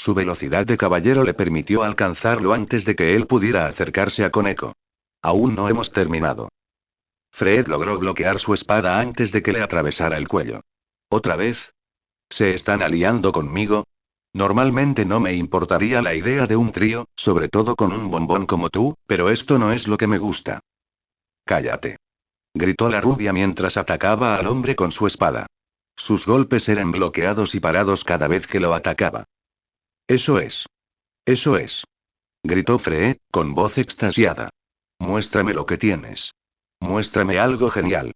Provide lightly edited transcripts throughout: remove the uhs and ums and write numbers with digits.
Su velocidad de caballero le permitió alcanzarlo antes de que él pudiera acercarse a Koneko. Aún no hemos terminado. Fred logró bloquear su espada antes de que le atravesara el cuello. ¿Otra vez? ¿Se están aliando conmigo? Normalmente no me importaría la idea de un trío, sobre todo con un bombón como tú, pero esto no es lo que me gusta. Cállate. Gritó la rubia mientras atacaba al hombre con su espada. Sus golpes eran bloqueados y parados cada vez que lo atacaba. Eso es. Eso es. Gritó Fred, con voz extasiada. Muéstrame lo que tienes. Muéstrame algo genial.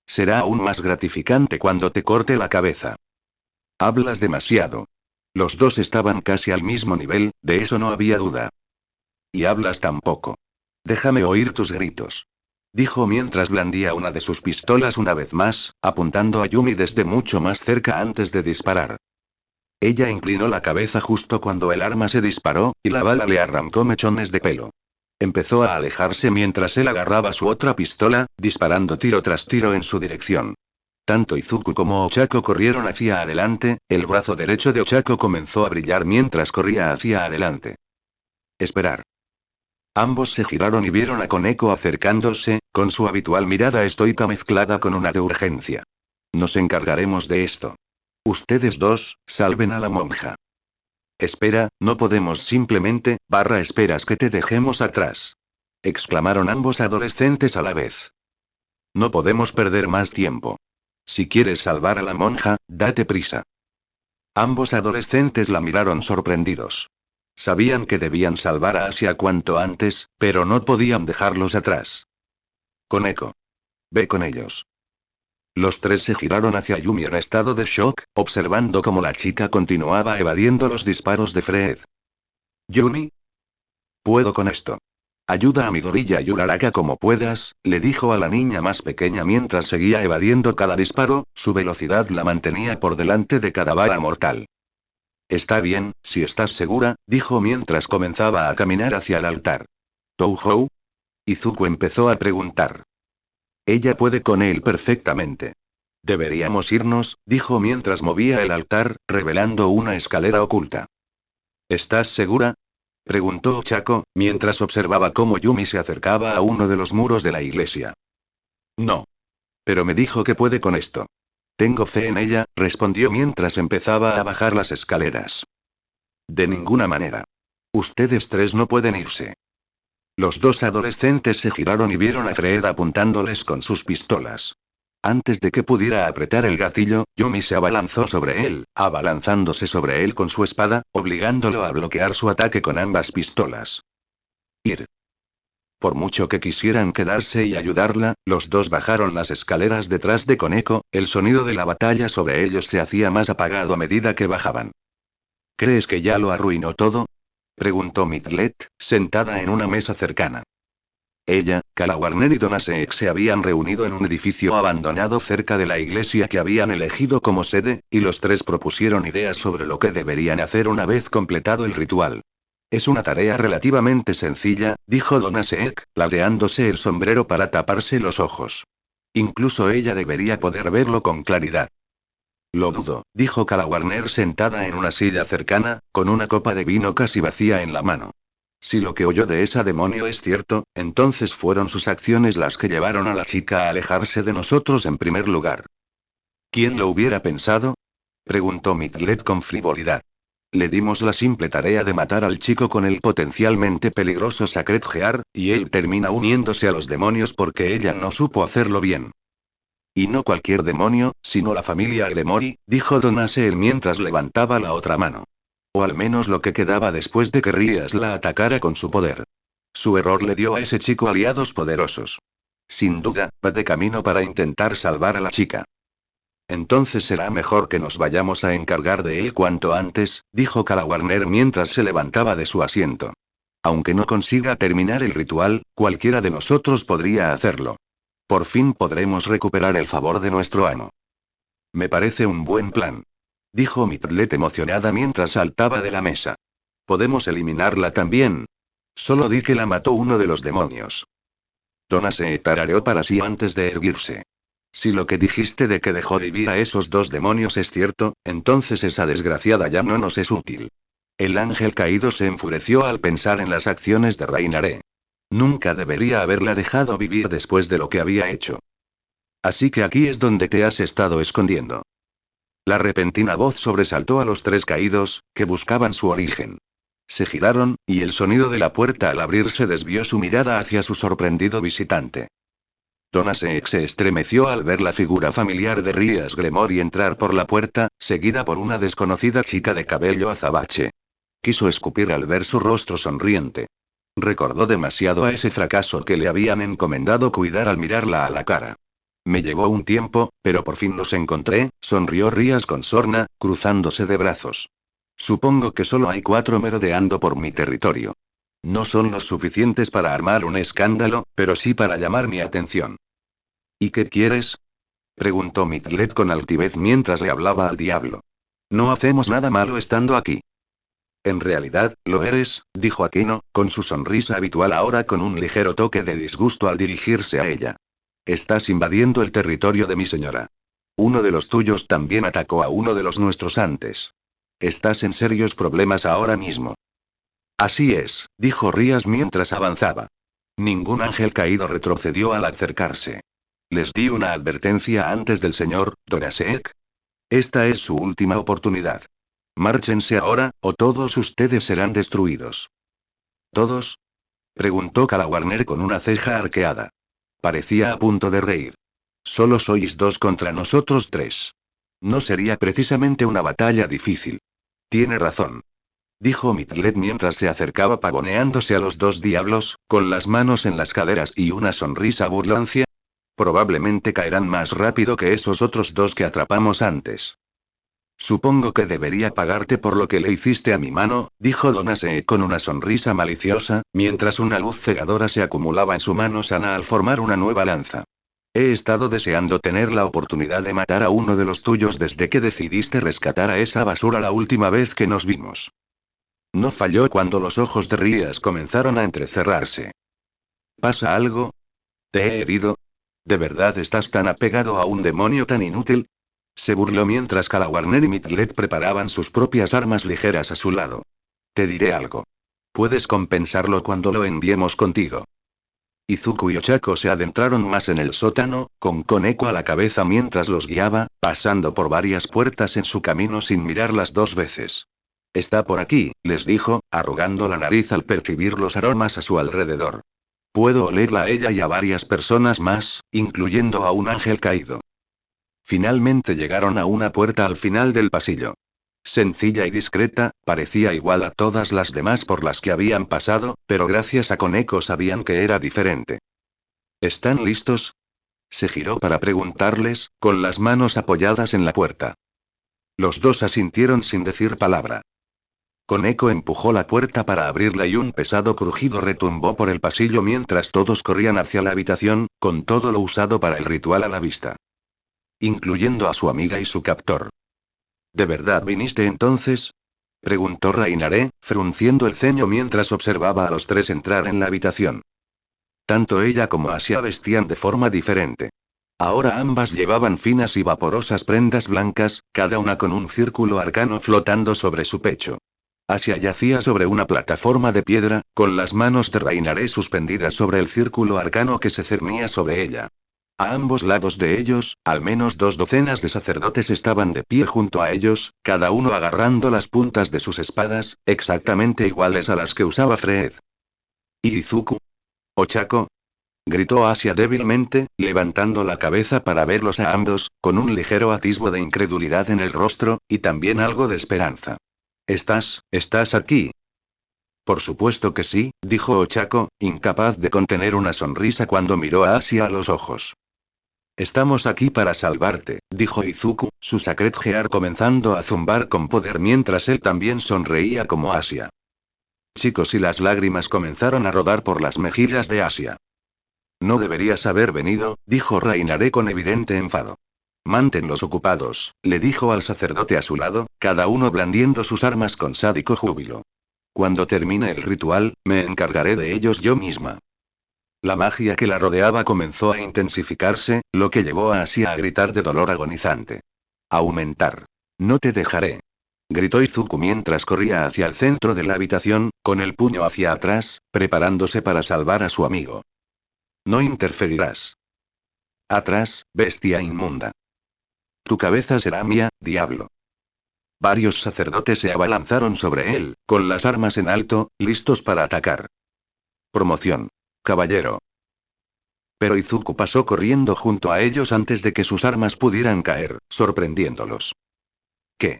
Será aún más gratificante cuando te corte la cabeza. Hablas demasiado. Los dos estaban casi al mismo nivel, de eso no había duda. Y hablas tan poco. Déjame oír tus gritos. Dijo mientras blandía una de sus pistolas una vez más, apuntando a Yumi desde mucho más cerca antes de disparar. Ella inclinó la cabeza justo cuando el arma se disparó, y la bala le arrancó mechones de pelo. Empezó a alejarse mientras él agarraba su otra pistola, disparando tiro tras tiro en su dirección. Tanto Izuku como Ochako corrieron hacia adelante, el brazo derecho de Ochako comenzó a brillar mientras corría hacia adelante. Esperar. Ambos se giraron y vieron a Koneko acercándose, con su habitual mirada estoica mezclada con una de urgencia. Nos encargaremos de esto. Ustedes dos, salven a la monja. Espera, no podemos simplemente, esperas que te dejemos atrás. Exclamaron ambos adolescentes a la vez. No podemos perder más tiempo. Si quieres salvar a la monja, date prisa. Ambos adolescentes la miraron sorprendidos. Sabían que debían salvar a Asia cuanto antes, pero no podían dejarlos atrás. Koneko. Ve con ellos. Los tres se giraron hacia Yumi en estado de shock, observando cómo la chica continuaba evadiendo los disparos de Fred. ¿Yumi? Puedo con esto. Ayuda a mi gorilla y Uraraka como puedas, le dijo a la niña más pequeña mientras seguía evadiendo cada disparo, su velocidad la mantenía por delante de cada bala mortal. Está bien, si estás segura, dijo mientras comenzaba a caminar hacia el altar. ¿Touhou? Izuku empezó a preguntar. Ella puede con él perfectamente. Deberíamos irnos, dijo mientras movía el altar, revelando una escalera oculta. ¿Estás segura? Preguntó Ochako, mientras observaba cómo Yumi se acercaba a uno de los muros de la iglesia. No. Pero me dijo que puede con esto. Tengo fe en ella, respondió mientras empezaba a bajar las escaleras. De ninguna manera. Ustedes tres no pueden irse. Los dos adolescentes se giraron y vieron a Fred apuntándoles con sus pistolas. Antes de que pudiera apretar el gatillo, Yumi se abalanzó sobre él, abalanzándose sobre él con su espada, obligándolo a bloquear su ataque con ambas pistolas. Ir. Por mucho que quisieran quedarse y ayudarla, los dos bajaron las escaleras detrás de Koneko, el sonido de la batalla sobre ellos se hacía más apagado a medida que bajaban. ¿Crees que ya lo arruinó todo? Preguntó Mitlet, sentada en una mesa cercana. Ella, Kala Warner y Donna Seek se habían reunido en un edificio abandonado cerca de la iglesia que habían elegido como sede, y los tres propusieron ideas sobre lo que deberían hacer una vez completado el ritual. Es una tarea relativamente sencilla, dijo Donna Seek, ladeándose el sombrero para taparse los ojos. Incluso ella debería poder verlo con claridad. Lo dudo, dijo Kala Warner sentada en una silla cercana, con una copa de vino casi vacía en la mano. Si lo que oyó de esa demonio es cierto, entonces fueron sus acciones las que llevaron a la chica a alejarse de nosotros en primer lugar. ¿Quién lo hubiera pensado? Preguntó Mitlet con frivolidad. Le dimos la simple tarea de matar al chico con el potencialmente peligroso Sacred Gear, y él termina uniéndose a los demonios porque ella no supo hacerlo bien. Y no cualquier demonio, sino la familia Gremori, dijo Don Aseel mientras levantaba la otra mano. O al menos lo que quedaba después de que Rías la atacara con su poder. Su error le dio a ese chico aliados poderosos. Sin duda, va de camino para intentar salvar a la chica. Entonces será mejor que nos vayamos a encargar de él cuanto antes, dijo Kala Warner mientras se levantaba de su asiento. Aunque no consiga terminar el ritual, cualquiera de nosotros podría hacerlo. Por fin podremos recuperar el favor de nuestro amo. Me parece un buen plan. Dijo Mitlet emocionada mientras saltaba de la mesa. ¿Podemos eliminarla también? Solo di que la mató uno de los demonios. Donna se tarareó para sí antes de erguirse. Si lo que dijiste de que dejó vivir a esos dos demonios es cierto, entonces esa desgraciada ya no nos es útil. El ángel caído se enfureció al pensar en las acciones de Rainaré. Nunca debería haberla dejado vivir después de lo que había hecho. Así que aquí es donde te has estado escondiendo. La repentina voz sobresaltó a los tres caídos, que buscaban su origen. Se giraron, y el sonido de la puerta al abrirse desvió su mirada hacia su sorprendido visitante. Donaseek se estremeció al ver la figura familiar de Rías Gremory entrar por la puerta, seguida por una desconocida chica de cabello azabache. Quiso escupir al ver su rostro sonriente. Recordó demasiado a ese fracaso que le habían encomendado cuidar al mirarla a la cara. Me llevó un tiempo, pero por fin los encontré, sonrió Rías con sorna, cruzándose de brazos. Supongo que solo hay 4 merodeando por mi territorio. No son los suficientes para armar un escándalo, pero sí para llamar mi atención. ¿Y qué quieres? Preguntó Mitlet con altivez mientras le hablaba al diablo. No hacemos nada malo estando aquí. En realidad, lo eres, dijo Aquino, con su sonrisa habitual ahora con un ligero toque de disgusto al dirigirse a ella. Estás invadiendo el territorio de mi señora. Uno de los tuyos también atacó a uno de los nuestros antes. Estás en serios problemas ahora mismo. Así es, dijo Rías mientras avanzaba. Ningún ángel caído retrocedió al acercarse. Les di una advertencia antes del señor Donaseek. Esta es su última oportunidad. Márchense ahora, o todos ustedes serán destruidos. ¿Todos? Preguntó Calawarner con una ceja arqueada. Parecía a punto de reír. Solo sois 2 contra nosotros 3. No sería precisamente una batalla difícil. Tiene razón. Dijo Mitlet mientras se acercaba pavoneándose a los 2 diablos, con las manos en las caderas y una sonrisa burlancia. Probablemente caerán más rápido que esos otros 2 que atrapamos antes. Supongo que debería pagarte por lo que le hiciste a mi mano, dijo Donase con una sonrisa maliciosa, mientras una luz cegadora se acumulaba en su mano sana al formar una nueva lanza. He estado deseando tener la oportunidad de matar a uno de los tuyos desde que decidiste rescatar a esa basura la última vez que nos vimos. No falló cuando los ojos de Rías comenzaron a entrecerrarse. ¿Pasa algo? ¿Te he herido? ¿De verdad estás tan apegado a un demonio tan inútil? Se burló mientras Calawarner y Mitlet preparaban sus propias armas ligeras a su lado. Te diré algo. Puedes compensarlo cuando lo enviemos contigo. Izuku y Ochako se adentraron más en el sótano, con Koneko a la cabeza mientras los guiaba, pasando por varias puertas en su camino sin mirarlas 2 veces. Está por aquí, les dijo, arrugando la nariz al percibir los aromas a su alrededor. Puedo olerla a ella y a varias personas más, incluyendo a un ángel caído. Finalmente llegaron a una puerta al final del pasillo. Sencilla y discreta, parecía igual a todas las demás por las que habían pasado, pero gracias a Koneko sabían que era diferente. ¿Están listos? Se giró para preguntarles, con las manos apoyadas en la puerta. Los 2 asintieron sin decir palabra. Koneko empujó la puerta para abrirla y un pesado crujido retumbó por el pasillo mientras todos corrían hacia la habitación, con todo lo usado para el ritual a la vista. Incluyendo a su amiga y su captor. ¿De verdad viniste entonces? Preguntó Rainaré, frunciendo el ceño mientras observaba a los 3 entrar en la habitación. Tanto ella como Asia vestían de forma diferente. Ahora ambas llevaban finas y vaporosas prendas blancas, cada una con un círculo arcano flotando sobre su pecho. Asia yacía sobre una plataforma de piedra, con las manos de Rainaré suspendidas sobre el círculo arcano que se cernía sobre ella. A ambos lados de ellos, al menos 2 docenas de sacerdotes estaban de pie junto a ellos, cada uno agarrando las puntas de sus espadas, exactamente iguales a las que usaba Fred. ¿Y Izuku? ¿Ochako? Gritó Asia débilmente, levantando la cabeza para verlos a ambos, con un ligero atisbo de incredulidad en el rostro, y también algo de esperanza. ¿Estás aquí? Por supuesto que sí, dijo Ochako, incapaz de contener una sonrisa cuando miró a Asia a los ojos. Estamos aquí para salvarte, dijo Izuku, su Sacred Gear comenzando a zumbar con poder mientras él también sonreía como Asia. Chicos, y las lágrimas comenzaron a rodar por las mejillas de Asia. No deberías haber venido, dijo Rainaré con evidente enfado. Manténlos ocupados, le dijo al sacerdote a su lado, cada uno blandiendo sus armas con sádico júbilo. Cuando termine el ritual, me encargaré de ellos yo misma. La magia que la rodeaba comenzó a intensificarse, lo que llevó a Asia a gritar de dolor agonizante. Aumentar. No te dejaré. Gritó Izuku mientras corría hacia el centro de la habitación, con el puño hacia atrás, preparándose para salvar a su amigo. No interferirás. Atrás, bestia inmunda. Tu cabeza será mía, diablo. Varios sacerdotes se abalanzaron sobre él, con las armas en alto, listos para atacar. Promoción. Caballero. Pero Izuku pasó corriendo junto a ellos antes de que sus armas pudieran caer, sorprendiéndolos. ¿Qué?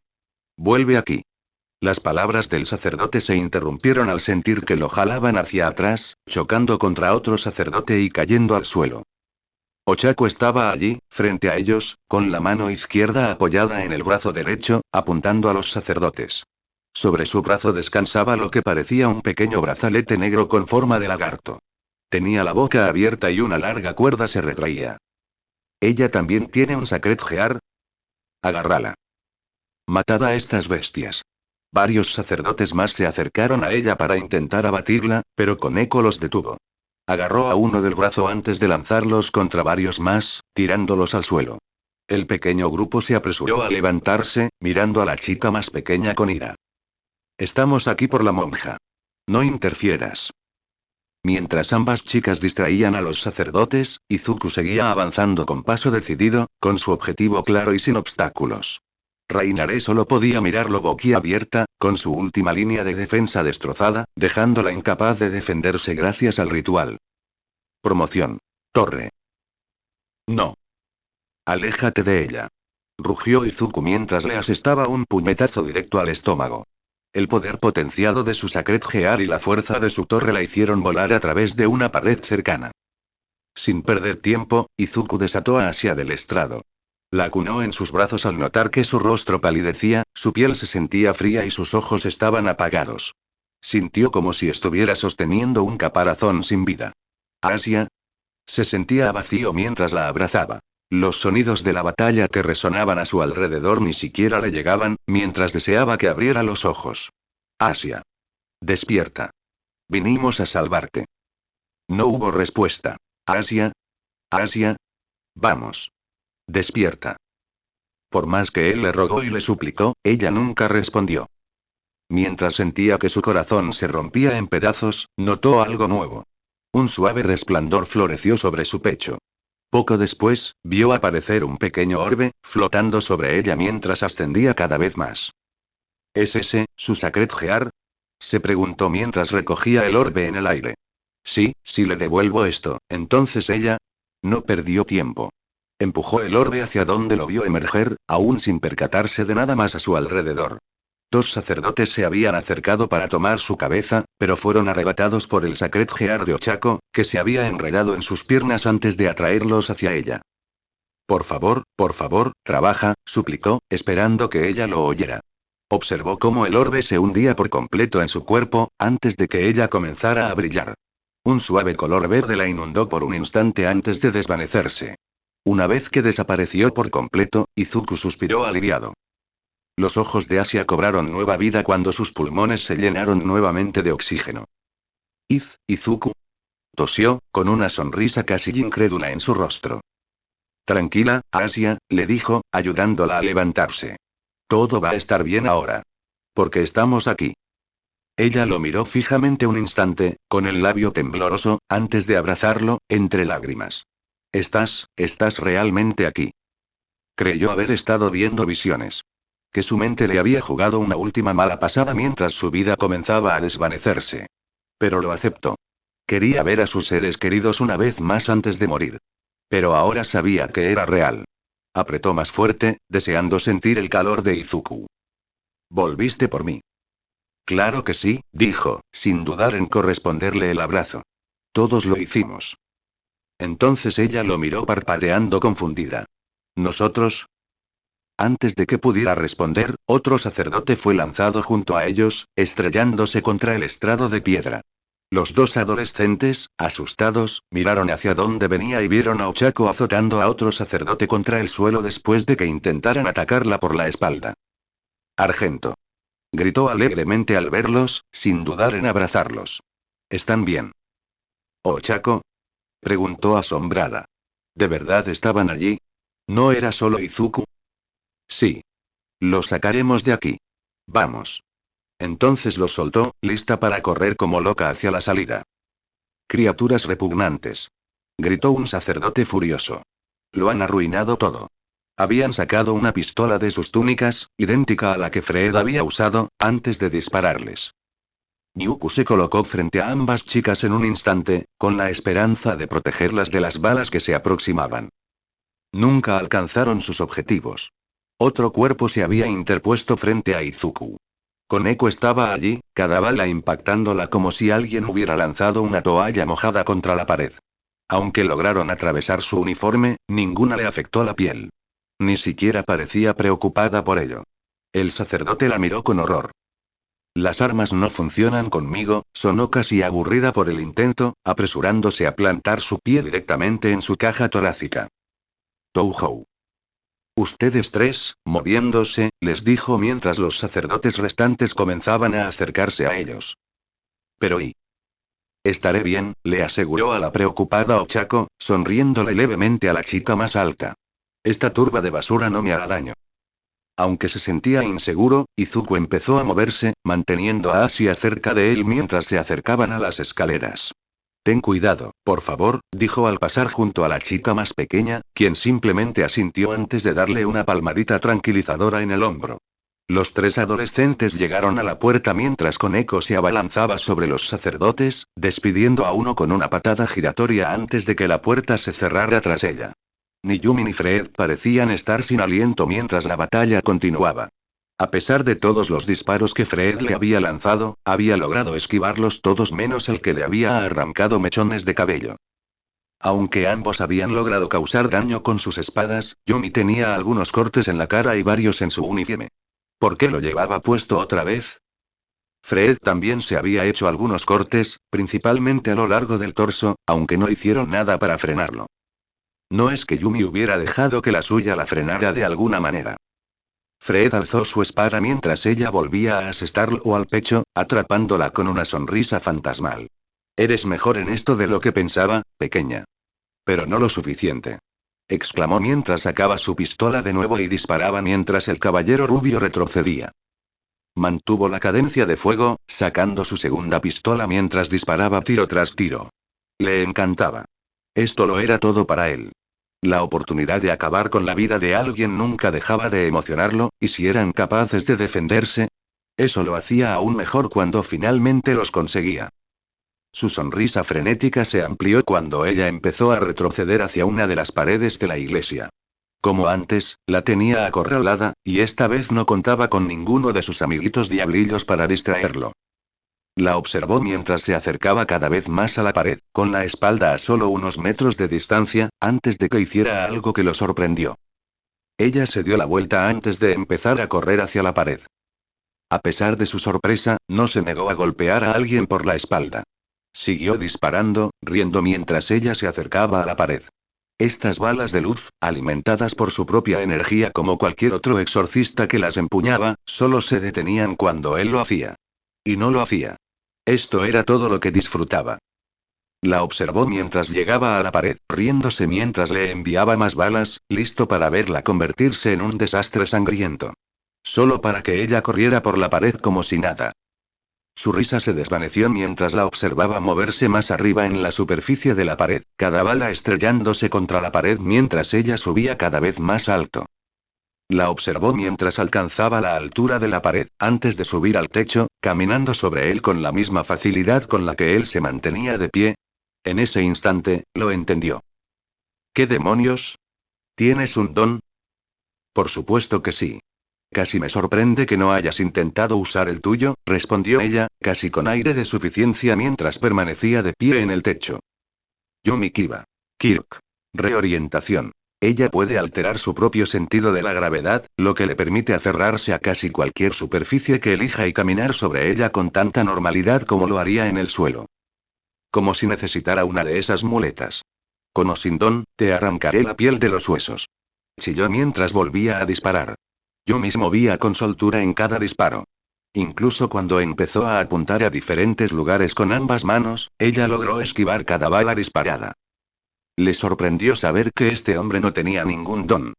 Vuelve aquí. Las palabras del sacerdote se interrumpieron al sentir que lo jalaban hacia atrás, chocando contra otro sacerdote y cayendo al suelo. Ochako estaba allí, frente a ellos, con la mano izquierda apoyada en el brazo derecho, apuntando a los sacerdotes. Sobre su brazo descansaba lo que parecía un pequeño brazalete negro con forma de lagarto. Tenía la boca abierta y una larga cuerda se retraía. ¿Ella también tiene un Sacred Gear? Agárrala. Matad a estas bestias. Varios sacerdotes más se acercaron a ella para intentar abatirla, pero Koneko los detuvo. Agarró a uno del brazo antes de lanzarlos contra varios más, tirándolos al suelo. El pequeño grupo se apresuró a levantarse, mirando a la chica más pequeña con ira. Estamos aquí por la monja. No interfieras. Mientras ambas chicas distraían a los sacerdotes, Izuku seguía avanzando con paso decidido, con su objetivo claro y sin obstáculos. Rainare solo podía mirarlo boquiabierta, con su última línea de defensa destrozada, dejándola incapaz de defenderse gracias al ritual. Promoción. Torre. No. Aléjate de ella. Rugió Izuku mientras le asestaba un puñetazo directo al estómago. El poder potenciado de su Sacred Gear y la fuerza de su torre la hicieron volar a través de una pared cercana. Sin perder tiempo, Izuku desató a Asia del estrado. La acunó en sus brazos al notar que su rostro palidecía, su piel se sentía fría y sus ojos estaban apagados. Sintió como si estuviera sosteniendo un caparazón sin vida. Asia. Se sentía vacío mientras la abrazaba. Los sonidos de la batalla que resonaban a su alrededor ni siquiera le llegaban, mientras deseaba que abriera los ojos. Asia. Despierta. Vinimos a salvarte. No hubo respuesta. Asia. Asia. Vamos. Despierta. Por más que él le rogó y le suplicó, ella nunca respondió. Mientras sentía que su corazón se rompía en pedazos, notó algo nuevo. Un suave resplandor floreció sobre su pecho. Poco después, vio aparecer un pequeño orbe, flotando sobre ella mientras ascendía cada vez más. ¿Es ese, su Sacred Gear? Se preguntó mientras recogía el orbe en el aire. Sí, si le devuelvo esto, entonces ella... No perdió tiempo. Empujó el orbe hacia donde lo vio emerger, aún sin percatarse de nada más a su alrededor. Dos sacerdotes se habían acercado para tomar su cabeza, pero fueron arrebatados por el Sacred Gear de Ochako, que se había enredado en sus piernas antes de atraerlos hacia ella. Por favor, trabaja, suplicó, esperando que ella lo oyera. Observó cómo el orbe se hundía por completo en su cuerpo, antes de que ella comenzara a brillar. Un suave color verde la inundó por un instante antes de desvanecerse. Una vez que desapareció por completo, Izuku suspiró aliviado. Los ojos de Asia cobraron nueva vida cuando sus pulmones se llenaron nuevamente de oxígeno. Izuku. Tosió, con una sonrisa casi incrédula en su rostro. Tranquila, Asia, le dijo, ayudándola a levantarse. Todo va a estar bien ahora. Porque estamos aquí. Ella lo miró fijamente un instante, con el labio tembloroso, antes de abrazarlo, entre lágrimas. ¿Estás realmente aquí? Creyó haber estado viendo visiones. Que su mente le había jugado una última mala pasada mientras su vida comenzaba a desvanecerse. Pero lo aceptó. Quería ver a sus seres queridos una vez más antes de morir. Pero ahora sabía que era real. Apretó más fuerte, deseando sentir el calor de Izuku. ¿Volviste por mí? Claro que sí, dijo, sin dudar en corresponderle el abrazo. Todos lo hicimos. Entonces ella lo miró parpadeando confundida. ¿Nosotros? Antes de que pudiera responder, otro sacerdote fue lanzado junto a ellos, estrellándose contra el estrado de piedra. Los dos adolescentes, asustados, miraron hacia donde venía y vieron a Ochako azotando a otro sacerdote contra el suelo después de que intentaran atacarla por la espalda. Argento. Gritó alegremente al verlos, sin dudar en abrazarlos. ¿Están bien? ¿Ochako? Preguntó asombrada. ¿De verdad estaban allí? ¿No era solo Izuku? Sí. Lo sacaremos de aquí. Vamos. Entonces lo soltó, lista para correr como loca hacia la salida. Criaturas repugnantes. Gritó un sacerdote furioso. Lo han arruinado todo. Habían sacado una pistola de sus túnicas, idéntica a la que Fred había usado, antes de dispararles. Ryuko se colocó frente a ambas chicas en un instante, con la esperanza de protegerlas de las balas que se aproximaban. Nunca alcanzaron sus objetivos. Otro cuerpo se había interpuesto frente a Izuku. Koneko estaba allí, cada bala impactándola como si alguien hubiera lanzado una toalla mojada contra la pared. Aunque lograron atravesar su uniforme, ninguna le afectó la piel. Ni siquiera parecía preocupada por ello. El sacerdote la miró con horror. Las armas no funcionan conmigo, sonó casi aburrida por el intento, apresurándose a plantar su pie directamente en su caja torácica. Touhou. Ustedes tres, moviéndose, les dijo mientras los sacerdotes restantes comenzaban a acercarse a ellos. Pero ¿y? Estaré bien, le aseguró a la preocupada Ochako, sonriéndole levemente a la chica más alta. Esta turba de basura no me hará daño. Aunque se sentía inseguro, Izuku empezó a moverse, manteniendo a Asia cerca de él mientras se acercaban a las escaleras. Ten cuidado, por favor, dijo al pasar junto a la chica más pequeña, quien simplemente asintió antes de darle una palmadita tranquilizadora en el hombro. Los tres adolescentes llegaron a la puerta mientras Koneko se abalanzaba sobre los sacerdotes, despidiendo a uno con una patada giratoria antes de que la puerta se cerrara tras ella. Ni Yumi ni Fred parecían estar sin aliento mientras la batalla continuaba. A pesar de todos los disparos que Fred le había lanzado, había logrado esquivarlos todos menos el que le había arrancado mechones de cabello. Aunque ambos habían logrado causar daño con sus espadas, Yumi tenía algunos cortes en la cara y varios en su uniforme. ¿Por qué lo llevaba puesto otra vez? Fred también se había hecho algunos cortes, principalmente a lo largo del torso, aunque no hicieron nada para frenarlo. No es que Yumi hubiera dejado que la suya la frenara de alguna manera. Fred alzó su espada mientras ella volvía a asestarlo al pecho, atrapándola con una sonrisa fantasmal. Eres mejor en esto de lo que pensaba, pequeña. Pero no lo suficiente. Exclamó mientras sacaba su pistola de nuevo y disparaba mientras el caballero rubio retrocedía. Mantuvo la cadencia de fuego, sacando su segunda pistola mientras disparaba tiro tras tiro. Le encantaba. Esto lo era todo para él. La oportunidad de acabar con la vida de alguien nunca dejaba de emocionarlo, y si eran capaces de defenderse, eso lo hacía aún mejor cuando finalmente los conseguía. Su sonrisa frenética se amplió cuando ella empezó a retroceder hacia una de las paredes de la iglesia. Como antes, la tenía acorralada, y esta vez no contaba con ninguno de sus amiguitos diablillos para distraerlo. La observó mientras se acercaba cada vez más a la pared, con la espalda a solo unos metros de distancia, antes de que hiciera algo que lo sorprendió. Ella se dio la vuelta antes de empezar a correr hacia la pared. A pesar de su sorpresa, no se negó a golpear a alguien por la espalda. Siguió disparando, riendo mientras ella se acercaba a la pared. Estas balas de luz, alimentadas por su propia energía como cualquier otro exorcista que las empuñaba, solo se detenían cuando él lo hacía. Y no lo hacía. Esto era todo lo que disfrutaba. La observó mientras llegaba a la pared, riéndose mientras le enviaba más balas, listo para verla convertirse en un desastre sangriento. Solo para que ella corriera por la pared como si nada. Su risa se desvaneció mientras la observaba moverse más arriba en la superficie de la pared, cada bala estrellándose contra la pared mientras ella subía cada vez más alto. La observó mientras alcanzaba la altura de la pared, antes de subir al techo, caminando sobre él con la misma facilidad con la que él se mantenía de pie. En ese instante, lo entendió. ¿Qué demonios? ¿Tienes un don? Por supuesto que sí. Casi me sorprende que no hayas intentado usar el tuyo, respondió ella, casi con aire de suficiencia mientras permanecía de pie en el techo. Yumi Kiba. Kirk. Reorientación. Ella puede alterar su propio sentido de la gravedad, lo que le permite aferrarse a casi cualquier superficie que elija y caminar sobre ella con tanta normalidad como lo haría en el suelo. Como si necesitara una de esas muletas. Con o sin don, te arrancaré la piel de los huesos. Chilló mientras volvía a disparar. Yo mismo movía con soltura en cada disparo. Incluso cuando empezó a apuntar a diferentes lugares con ambas manos, ella logró esquivar cada bala disparada. Le sorprendió saber que este hombre no tenía ningún don.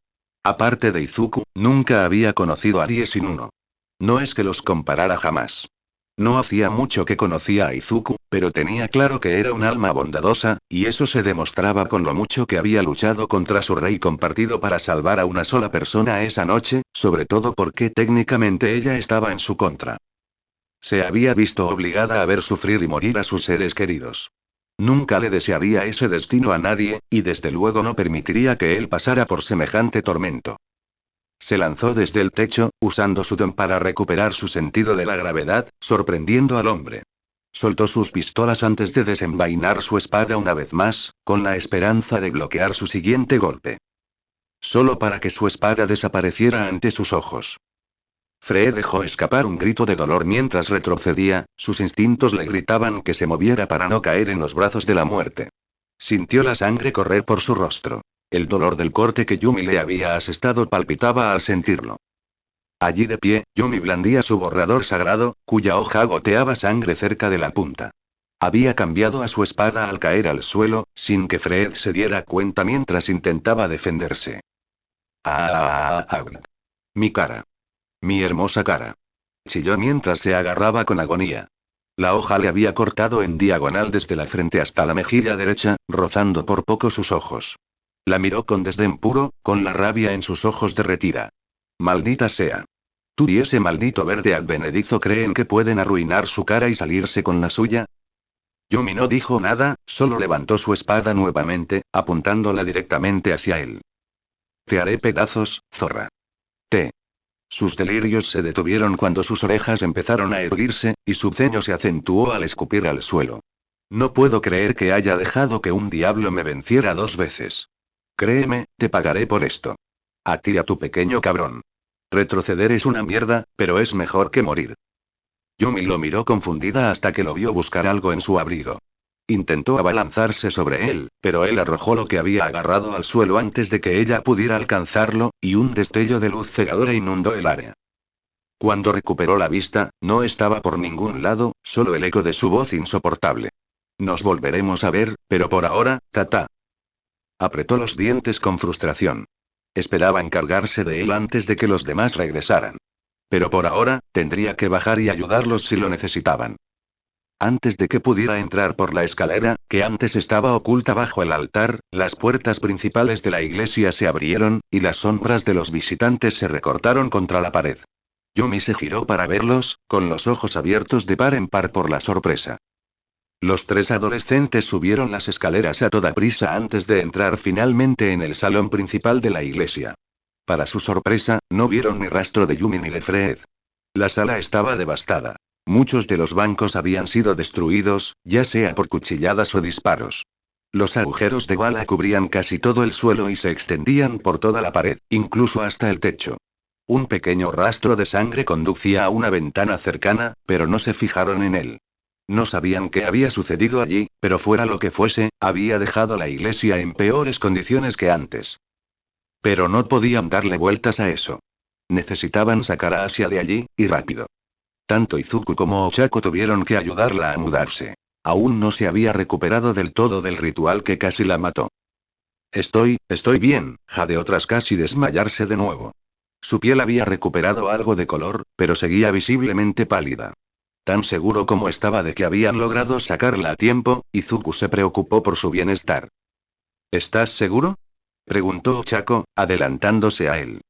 Aparte de Izuku, nunca había conocido a nadie sin uno. No es que los comparara jamás. No hacía mucho que conocía a Izuku, pero tenía claro que era un alma bondadosa, y eso se demostraba con lo mucho que había luchado contra su rey compartido para salvar a una sola persona esa noche, sobre todo porque técnicamente ella estaba en su contra. Se había visto obligada a ver sufrir y morir a sus seres queridos. Nunca le desearía ese destino a nadie, y desde luego no permitiría que él pasara por semejante tormento. Se lanzó desde el techo, usando su don para recuperar su sentido de la gravedad, sorprendiendo al hombre. Soltó sus pistolas antes de desenvainar su espada una vez más, con la esperanza de bloquear su siguiente golpe. Solo para que su espada desapareciera ante sus ojos. Free dejó escapar un grito de dolor mientras retrocedía, sus instintos le gritaban que se moviera para no caer en los brazos de la muerte. Sintió la sangre correr por su rostro. El dolor del corte que Yumi le había asestado palpitaba al sentirlo. Allí de pie, Yumi blandía su borrador sagrado, cuya hoja goteaba sangre cerca de la punta. Había cambiado a su espada al caer al suelo, sin que Fred se diera cuenta mientras intentaba defenderse. Mi cara. Mi hermosa cara. Chilló mientras se agarraba con agonía. La hoja le había cortado en diagonal desde la frente hasta la mejilla derecha, rozando por poco sus ojos. La miró con desdén puro, con la rabia en sus ojos derretida. Maldita sea. ¿Tú y ese maldito verde advenedizo creen que pueden arruinar su cara y salirse con la suya? Yumi no dijo nada, solo levantó su espada nuevamente, apuntándola directamente hacia él. Te haré pedazos, zorra. Te. Sus delirios se detuvieron cuando sus orejas empezaron a erguirse, y su ceño se acentuó al escupir al suelo. No puedo creer que haya dejado que un diablo me venciera 2 veces. Créeme, te pagaré por esto. A ti y a tu pequeño cabrón. Retroceder es una mierda, pero es mejor que morir. Yumi lo miró confundida hasta que lo vio buscar algo en su abrigo. Intentó abalanzarse sobre él, pero él arrojó lo que había agarrado al suelo antes de que ella pudiera alcanzarlo, y un destello de luz cegadora inundó el área. Cuando recuperó la vista, no estaba por ningún lado, solo el eco de su voz insoportable. Nos volveremos a ver, pero por ahora, tata. Apretó los dientes con frustración. Esperaba encargarse de él antes de que los demás regresaran. Pero por ahora, tendría que bajar y ayudarlos si lo necesitaban. Antes de que pudiera entrar por la escalera, que antes estaba oculta bajo el altar, las puertas principales de la iglesia se abrieron, y las sombras de los visitantes se recortaron contra la pared. Yumi se giró para verlos, con los ojos abiertos de par en par por la sorpresa. Los 3 adolescentes subieron las escaleras a toda prisa antes de entrar finalmente en el salón principal de la iglesia. Para su sorpresa, no vieron ni rastro de Yumi ni de Fred. La sala estaba devastada. Muchos de los bancos habían sido destruidos, ya sea por cuchilladas o disparos. Los agujeros de bala cubrían casi todo el suelo y se extendían por toda la pared, incluso hasta el techo. Un pequeño rastro de sangre conducía a una ventana cercana, pero no se fijaron en él. No sabían qué había sucedido allí, pero fuera lo que fuese, había dejado la iglesia en peores condiciones que antes. Pero no podían darle vueltas a eso. Necesitaban sacar a Asia de allí, y rápido. Tanto Izuku como Ochako tuvieron que ayudarla a mudarse. Aún no se había recuperado del todo del ritual que casi la mató. Estoy bien, jadeó tras casi desmayarse de nuevo. Su piel había recuperado algo de color, pero seguía visiblemente pálida. Tan seguro como estaba de que habían logrado sacarla a tiempo, Izuku se preocupó por su bienestar. ¿Estás seguro? Preguntó Ochako, adelantándose a él.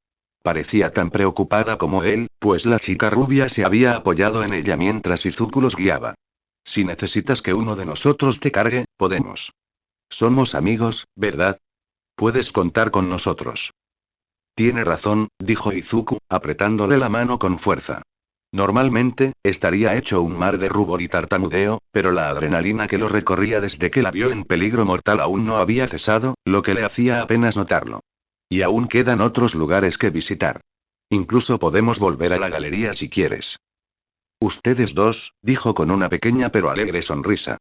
Parecía tan preocupada como él, pues la chica rubia se había apoyado en ella mientras Izuku los guiaba. Si necesitas que uno de nosotros te cargue, podemos. Somos amigos, ¿verdad? Puedes contar con nosotros. Tiene razón, dijo Izuku, apretándole la mano con fuerza. Normalmente, estaría hecho un mar de rubor y tartamudeo, pero la adrenalina que lo recorría desde que la vio en peligro mortal aún no había cesado, lo que le hacía apenas notarlo. Y aún quedan otros lugares que visitar. Incluso podemos volver a la galería si quieres. Ustedes dos, dijo con una pequeña pero alegre sonrisa.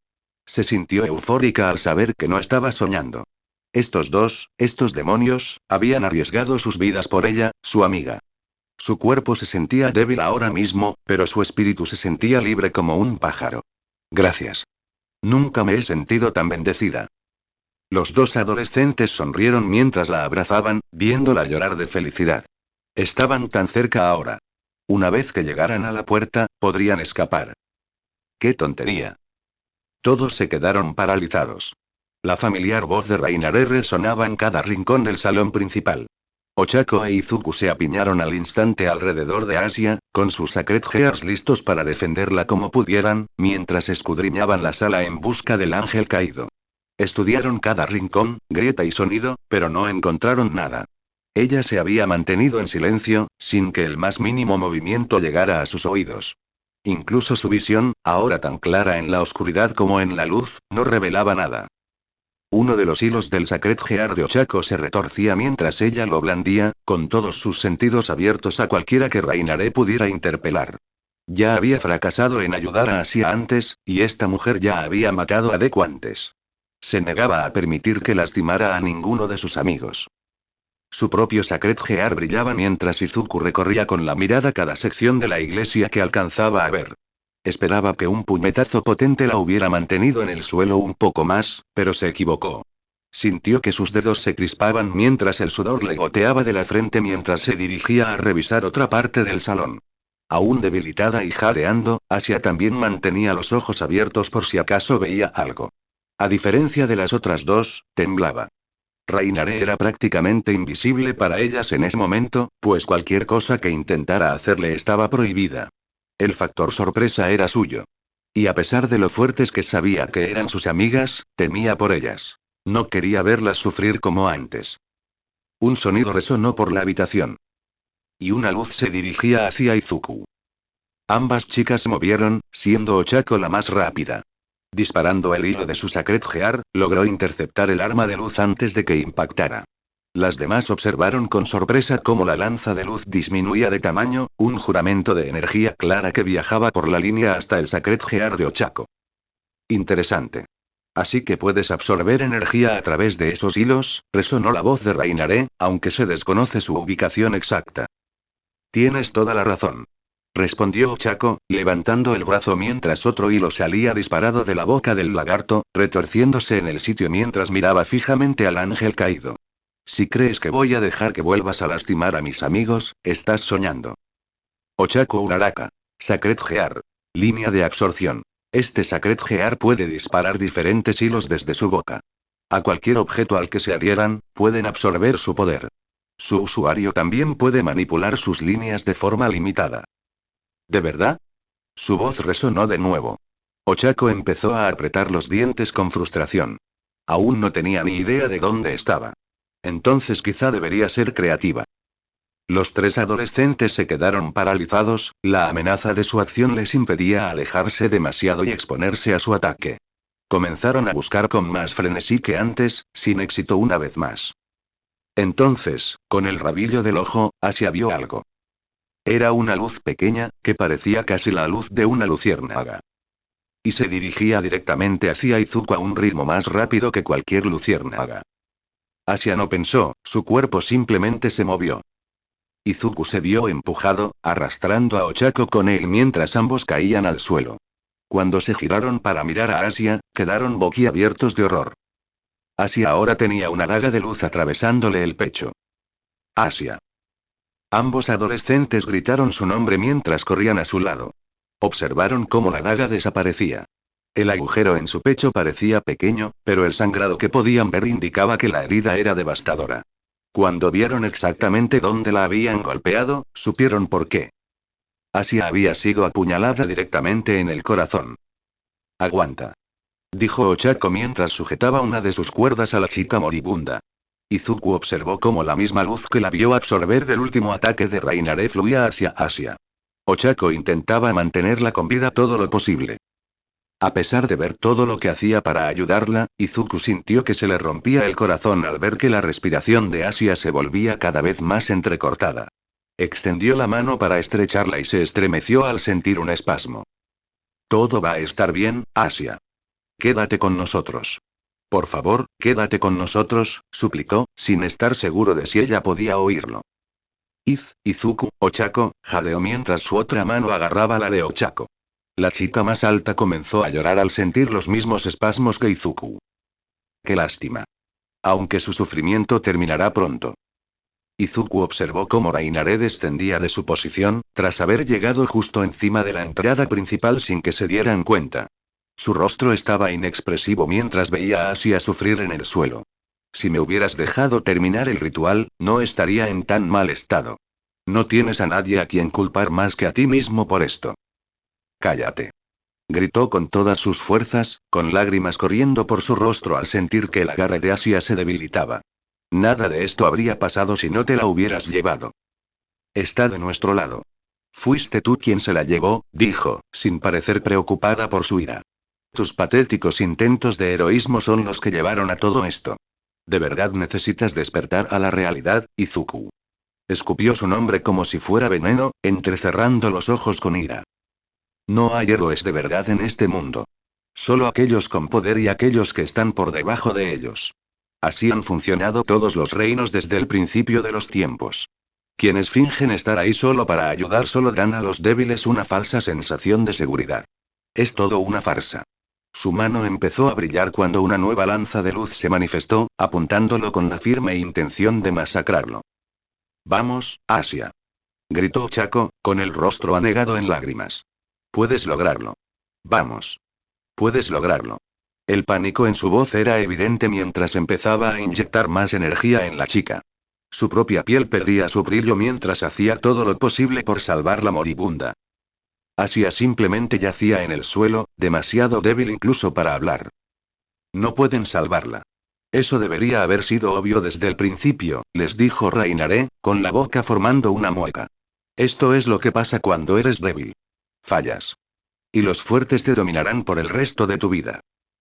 Se sintió eufórica al saber que no estaba soñando. Estos dos, estos demonios, habían arriesgado sus vidas por ella, su amiga. Su cuerpo se sentía débil ahora mismo, pero su espíritu se sentía libre como un pájaro. Gracias. Nunca me he sentido tan bendecida. Los 2 adolescentes sonrieron mientras la abrazaban, viéndola llorar de felicidad. Estaban tan cerca ahora. Una vez que llegaran a la puerta, podrían escapar. ¡Qué tontería! Todos se quedaron paralizados. La familiar voz de Rainare resonaba en cada rincón del salón principal. Ochako e Izuku se apiñaron al instante alrededor de Asia, con sus Sacred Gears listos para defenderla como pudieran, mientras escudriñaban la sala en busca del ángel caído. Estudiaron cada rincón, grieta y sonido, pero no encontraron nada. Ella se había mantenido en silencio, sin que el más mínimo movimiento llegara a sus oídos. Incluso su visión, ahora tan clara en la oscuridad como en la luz, no revelaba nada. Uno de los hilos del Sacred Gear de Ochako se retorcía mientras ella lo blandía, con todos sus sentidos abiertos a cualquiera que Rainare pudiera interpelar. Ya había fracasado en ayudar a Asia antes, y esta mujer ya había matado a Deku antes. Se negaba a permitir que lastimara a ninguno de sus amigos. Su propio Sacred Gear brillaba mientras Izuku recorría con la mirada cada sección de la iglesia que alcanzaba a ver. Esperaba que un puñetazo potente la hubiera mantenido en el suelo un poco más, pero se equivocó. Sintió que sus dedos se crispaban mientras el sudor le goteaba de la frente mientras se dirigía a revisar otra parte del salón. Aún debilitada y jadeando, Asia también mantenía los ojos abiertos por si acaso veía algo. A diferencia de las otras dos, temblaba. Rainare era prácticamente invisible para ellas en ese momento, pues cualquier cosa que intentara hacerle estaba prohibida. El factor sorpresa era suyo. Y a pesar de lo fuertes que sabía que eran sus amigas, temía por ellas. No quería verlas sufrir como antes. Un sonido resonó por la habitación. Y una luz se dirigía hacia Izuku. Ambas chicas se movieron, siendo Ochako la más rápida. Disparando el hilo de su Sacred Gear, logró interceptar el arma de luz antes de que impactara. Las demás observaron con sorpresa cómo la lanza de luz disminuía de tamaño, un juramento de energía clara que viajaba por la línea hasta el Sacred Gear de Ochako. Interesante. Así que puedes absorber energía a través de esos hilos, resonó la voz de Rainare, aunque se desconoce su ubicación exacta. Tienes toda la razón. Respondió Ochako, levantando el brazo mientras otro hilo salía disparado de la boca del lagarto, retorciéndose en el sitio mientras miraba fijamente al ángel caído. Si crees que voy a dejar que vuelvas a lastimar a mis amigos, estás soñando. Ochako Uraraka. Sacred Gear. Línea de absorción. Este Sacred Gear puede disparar diferentes hilos desde su boca. A cualquier objeto al que se adhieran, pueden absorber su poder. Su usuario también puede manipular sus líneas de forma limitada. ¿De verdad? Su voz resonó de nuevo. Ochako empezó a apretar los dientes con frustración. Aún no tenía ni idea de dónde estaba. Entonces quizá debería ser creativa. Los tres adolescentes se quedaron paralizados, la amenaza de su acción les impedía alejarse demasiado y exponerse a su ataque. Comenzaron a buscar con más frenesí que antes, sin éxito una vez más. Entonces, con el rabillo del ojo, Asia vio algo. Era una luz pequeña, que parecía casi la luz de una luciérnaga. Y se dirigía directamente hacia Izuku a un ritmo más rápido que cualquier luciérnaga. Asia no pensó, su cuerpo simplemente se movió. Izuku se vio empujado, arrastrando a Ochako con él mientras ambos caían al suelo. Cuando se giraron para mirar a Asia, quedaron boquiabiertos de horror. Asia ahora tenía una daga de luz atravesándole el pecho. Asia. Ambos adolescentes gritaron su nombre mientras corrían a su lado. Observaron cómo la daga desaparecía. El agujero en su pecho parecía pequeño, pero el sangrado que podían ver indicaba que la herida era devastadora. Cuando vieron exactamente dónde la habían golpeado, supieron por qué. Asia había sido apuñalada directamente en el corazón. Aguanta. Dijo Ochako mientras sujetaba una de sus cuerdas a la chica moribunda. Izuku observó cómo la misma luz que la vio absorber del último ataque de Rainare fluía hacia Asia. Ochako intentaba mantenerla con vida todo lo posible. A pesar de ver todo lo que hacía para ayudarla, Izuku sintió que se le rompía el corazón al ver que la respiración de Asia se volvía cada vez más entrecortada. Extendió la mano para estrecharla y se estremeció al sentir un espasmo. Todo va a estar bien, Asia. Quédate con nosotros. Por favor, quédate con nosotros, suplicó, sin estar seguro de si ella podía oírlo. Izuku, Ochako, jadeó mientras su otra mano agarraba la de Ochako. La chica más alta comenzó a llorar al sentir los mismos espasmos que Izuku. Qué lástima. Aunque su sufrimiento terminará pronto. Izuku observó cómo Rainare descendía de su posición, tras haber llegado justo encima de la entrada principal sin que se dieran cuenta. Su rostro estaba inexpresivo mientras veía a Asia sufrir en el suelo. Si me hubieras dejado terminar el ritual, no estaría en tan mal estado. No tienes a nadie a quien culpar más que a ti mismo por esto. Cállate. Gritó con todas sus fuerzas, con lágrimas corriendo por su rostro al sentir que el agarre de Asia se debilitaba. Nada de esto habría pasado si no te la hubieras llevado. Está de nuestro lado. Fuiste tú quien se la llevó, dijo, sin parecer preocupada por su ira. Tus patéticos intentos de heroísmo son los que llevaron a todo esto. ¿De verdad necesitas despertar a la realidad, Izuku? Escupió su nombre como si fuera veneno, entrecerrando los ojos con ira. No hay héroes de verdad en este mundo. Solo aquellos con poder y aquellos que están por debajo de ellos. Así han funcionado todos los reinos desde el principio de los tiempos. Quienes fingen estar ahí solo para ayudar solo dan a los débiles una falsa sensación de seguridad. Es todo una farsa. Su mano empezó a brillar cuando una nueva lanza de luz se manifestó, apuntándolo con la firme intención de masacrarlo. Vamos, Asia. Gritó Chaco, con el rostro anegado en lágrimas. Puedes lograrlo. Vamos. Puedes lograrlo. El pánico en su voz era evidente mientras empezaba a inyectar más energía en la chica. Su propia piel perdía su brillo mientras hacía todo lo posible por salvar la moribunda. Asia simplemente yacía en el suelo, demasiado débil incluso para hablar. No pueden salvarla. Eso debería haber sido obvio desde el principio, les dijo Rainare, con la boca formando una mueca. Esto es lo que pasa cuando eres débil. Fallas. Y los fuertes te dominarán por el resto de tu vida.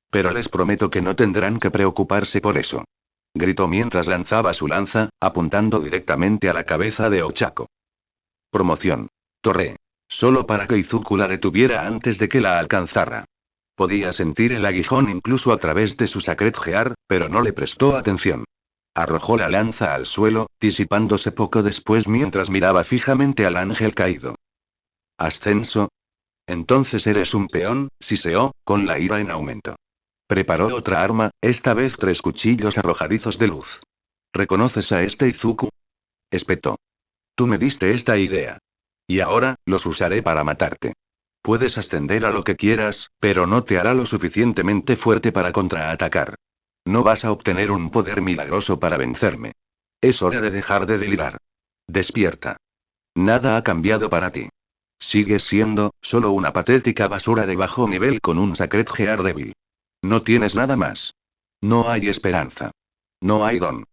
Pero les prometo que no tendrán que preocuparse por eso. Gritó mientras lanzaba su lanza, apuntando directamente a la cabeza de Ochako. Promoción. Torre. Solo para que Izuku la detuviera antes de que la alcanzara. Podía sentir el aguijón incluso a través de su Sacred Gear, pero no le prestó atención. Arrojó la lanza al suelo, disipándose poco después mientras miraba fijamente al ángel caído. Ascenso. Entonces eres un peón, siseó, con la ira en aumento. Preparó otra arma, esta vez 3 cuchillos arrojadizos de luz. ¿Reconoces a este Izuku? Espetó. Tú me diste esta idea. Y ahora, los usaré para matarte. Puedes ascender a lo que quieras, pero no te hará lo suficientemente fuerte para contraatacar. No vas a obtener un poder milagroso para vencerme. Es hora de dejar de delirar. Despierta. Nada ha cambiado para ti. Sigues siendo, solo una patética basura de bajo nivel con un Sacred Gear débil. No tienes nada más. No hay esperanza. No hay don.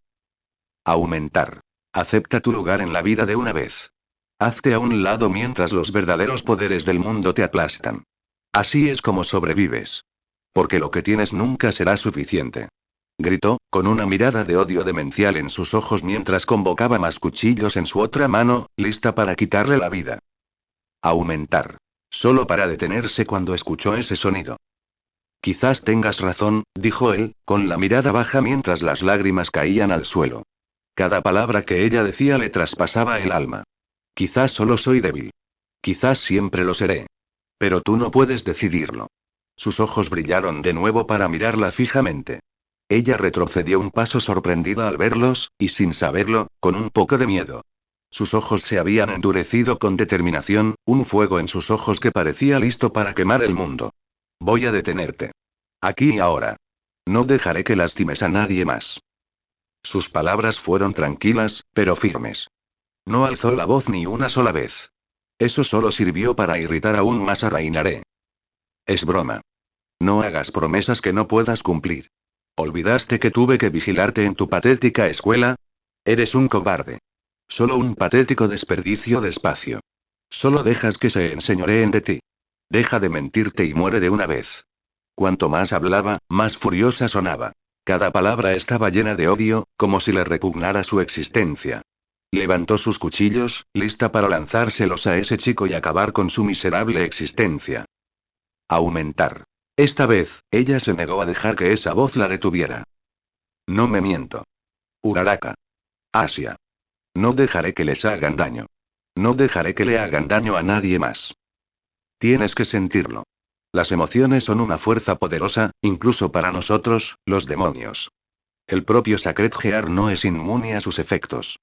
Aumentar. Acepta tu lugar en la vida de una vez. Hazte a un lado mientras los verdaderos poderes del mundo te aplastan. Así es como sobrevives. Porque lo que tienes nunca será suficiente. Gritó, con una mirada de odio demencial en sus ojos mientras convocaba más cuchillos en su otra mano, lista para quitarle la vida. Aumentar. Solo para detenerse cuando escuchó ese sonido. Quizás tengas razón, dijo él, con la mirada baja mientras las lágrimas caían al suelo. Cada palabra que ella decía le traspasaba el alma. Quizás solo soy débil. Quizás siempre lo seré. Pero tú no puedes decidirlo. Sus ojos brillaron de nuevo para mirarla fijamente. Ella retrocedió un paso sorprendida al verlos, y sin saberlo, con un poco de miedo. Sus ojos se habían endurecido con determinación, un fuego en sus ojos que parecía listo para quemar el mundo. Voy a detenerte. Aquí y ahora. No dejaré que lastimes a nadie más. Sus palabras fueron tranquilas, pero firmes. No alzó la voz ni una sola vez. Eso solo sirvió para irritar aún más a Rainare. Es broma. No hagas promesas que no puedas cumplir. ¿Olvidaste que tuve que vigilarte en tu patética escuela? Eres un cobarde. Solo un patético desperdicio de espacio. Solo dejas que se enseñoreen de ti. Deja de mentirte y muere de una vez. Cuanto más hablaba, más furiosa sonaba. Cada palabra estaba llena de odio, como si le repugnara su existencia. Levantó sus cuchillos, lista para lanzárselos a ese chico y acabar con su miserable existencia. Aumentar. Esta vez, ella se negó a dejar que esa voz la detuviera. No me miento. Uraraka. Asia. No dejaré que les hagan daño. No dejaré que le hagan daño a nadie más. Tienes que sentirlo. Las emociones son una fuerza poderosa, incluso para nosotros, los demonios. El propio Sacred Gear no es inmune a sus efectos.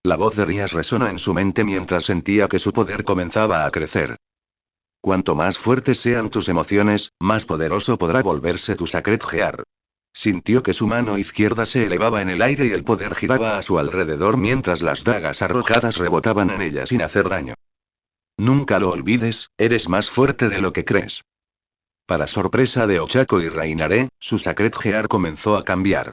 La voz de Rías resonó en su mente mientras sentía que su poder comenzaba a crecer. Cuanto más fuertes sean tus emociones, más poderoso podrá volverse tu Sacred Gear. Sintió que su mano izquierda se elevaba en el aire y el poder giraba a su alrededor mientras las dagas arrojadas rebotaban en ella sin hacer daño. Nunca lo olvides, eres más fuerte de lo que crees. Para sorpresa de Ochako y Rainare, su Sacred Gear comenzó a cambiar.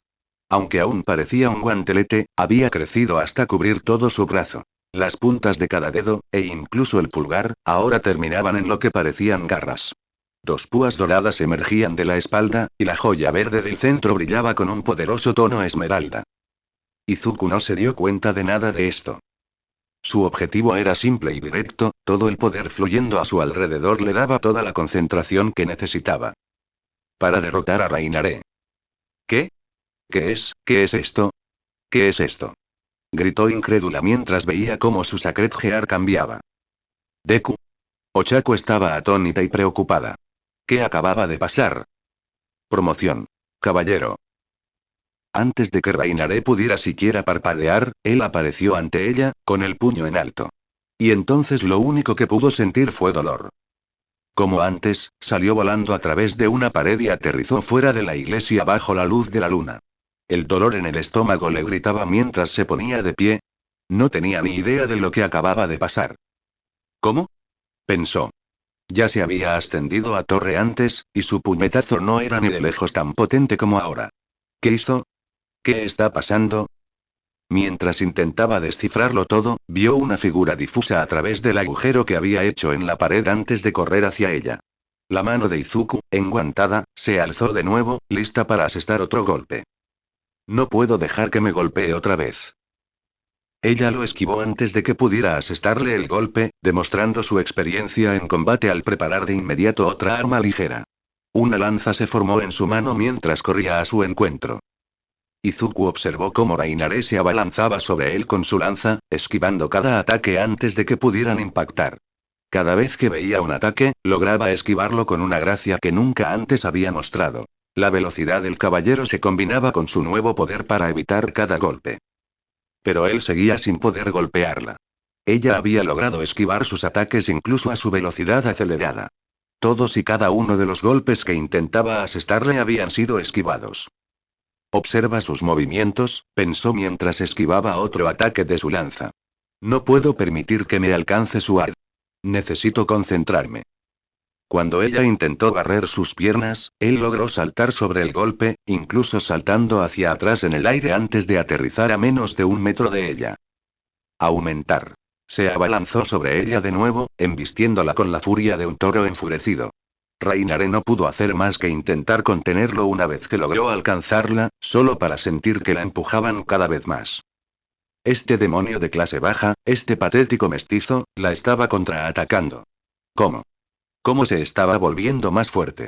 Aunque aún parecía un guantelete, había crecido hasta cubrir todo su brazo. Las puntas de cada dedo, e incluso el pulgar, ahora terminaban en lo que parecían garras. Dos púas doradas emergían de la espalda, y la joya verde del centro brillaba con un poderoso tono esmeralda. Izuku no se dio cuenta de nada de esto. Su objetivo era simple y directo, todo el poder fluyendo a su alrededor le daba toda la concentración que necesitaba. Para derrotar a Rainare. ¿Qué? ¿Qué es? ¿Qué es esto? ¿Qué es esto? Gritó incrédula mientras veía cómo su Sacred Gear cambiaba. Deku. Ochako estaba atónita y preocupada. ¿Qué acababa de pasar? Promoción. Caballero. Antes de que Rainare pudiera siquiera parpadear, él apareció ante ella, con el puño en alto. Y entonces lo único que pudo sentir fue dolor. Como antes, salió volando a través de una pared y aterrizó fuera de la iglesia bajo la luz de la luna. El dolor en el estómago le gritaba mientras se ponía de pie. No tenía ni idea de lo que acababa de pasar. ¿Cómo? Pensó. Ya se había ascendido a torre antes, y su puñetazo no era ni de lejos tan potente como ahora. ¿Qué hizo? ¿Qué está pasando? Mientras intentaba descifrarlo todo, vio una figura difusa a través del agujero que había hecho en la pared antes de correr hacia ella. La mano de Izuku, enguantada, se alzó de nuevo, lista para asestar otro golpe. No puedo dejar que me golpee otra vez. Ella lo esquivó antes de que pudiera asestarle el golpe, demostrando su experiencia en combate al preparar de inmediato otra arma ligera. Una lanza se formó en su mano mientras corría a su encuentro. Izuku observó cómo Rainare se abalanzaba sobre él con su lanza, esquivando cada ataque antes de que pudieran impactar. Cada vez que veía un ataque, lograba esquivarlo con una gracia que nunca antes había mostrado. La velocidad del caballero se combinaba con su nuevo poder para evitar cada golpe. Pero él seguía sin poder golpearla. Ella había logrado esquivar sus ataques incluso a su velocidad acelerada. Todos y cada uno de los golpes que intentaba asestarle habían sido esquivados. Observa sus movimientos, pensó mientras esquivaba otro ataque de su lanza. No puedo permitir que me alcance su ar. Necesito concentrarme. Cuando ella intentó barrer sus piernas, él logró saltar sobre el golpe, incluso saltando hacia atrás en el aire antes de aterrizar a menos de 1 metro de ella. Aumentar. Se abalanzó sobre ella de nuevo, embistiéndola con la furia de un toro enfurecido. Rainare no pudo hacer más que intentar contenerlo una vez que logró alcanzarla, solo para sentir que la empujaban cada vez más. Este demonio de clase baja, este patético mestizo, la estaba contraatacando. ¿Cómo? ¿Cómo se estaba volviendo más fuerte?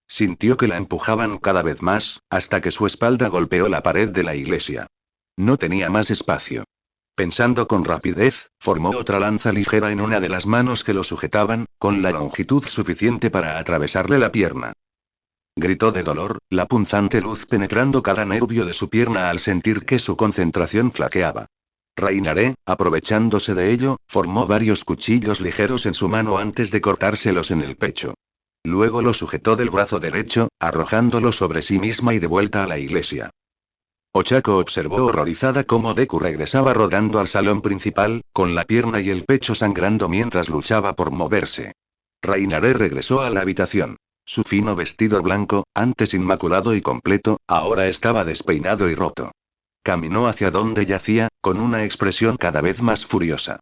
Sintió que la empujaban cada vez más, hasta que su espalda golpeó la pared de la iglesia. No tenía más espacio. Pensando con rapidez, formó otra lanza ligera en una de las manos que lo sujetaban, con la longitud suficiente para atravesarle la pierna. Gritó de dolor, la punzante luz penetrando cada nervio de su pierna al sentir que su concentración flaqueaba. Rainare, aprovechándose de ello, formó varios cuchillos ligeros en su mano antes de cortárselos en el pecho. Luego lo sujetó del brazo derecho, arrojándolo sobre sí misma y de vuelta a la iglesia. Ochako observó horrorizada cómo Deku regresaba rodando al salón principal, con la pierna y el pecho sangrando mientras luchaba por moverse. Rainare regresó a la habitación. Su fino vestido blanco, antes inmaculado y completo, ahora estaba despeinado y roto. Caminó hacia donde yacía, con una expresión cada vez más furiosa.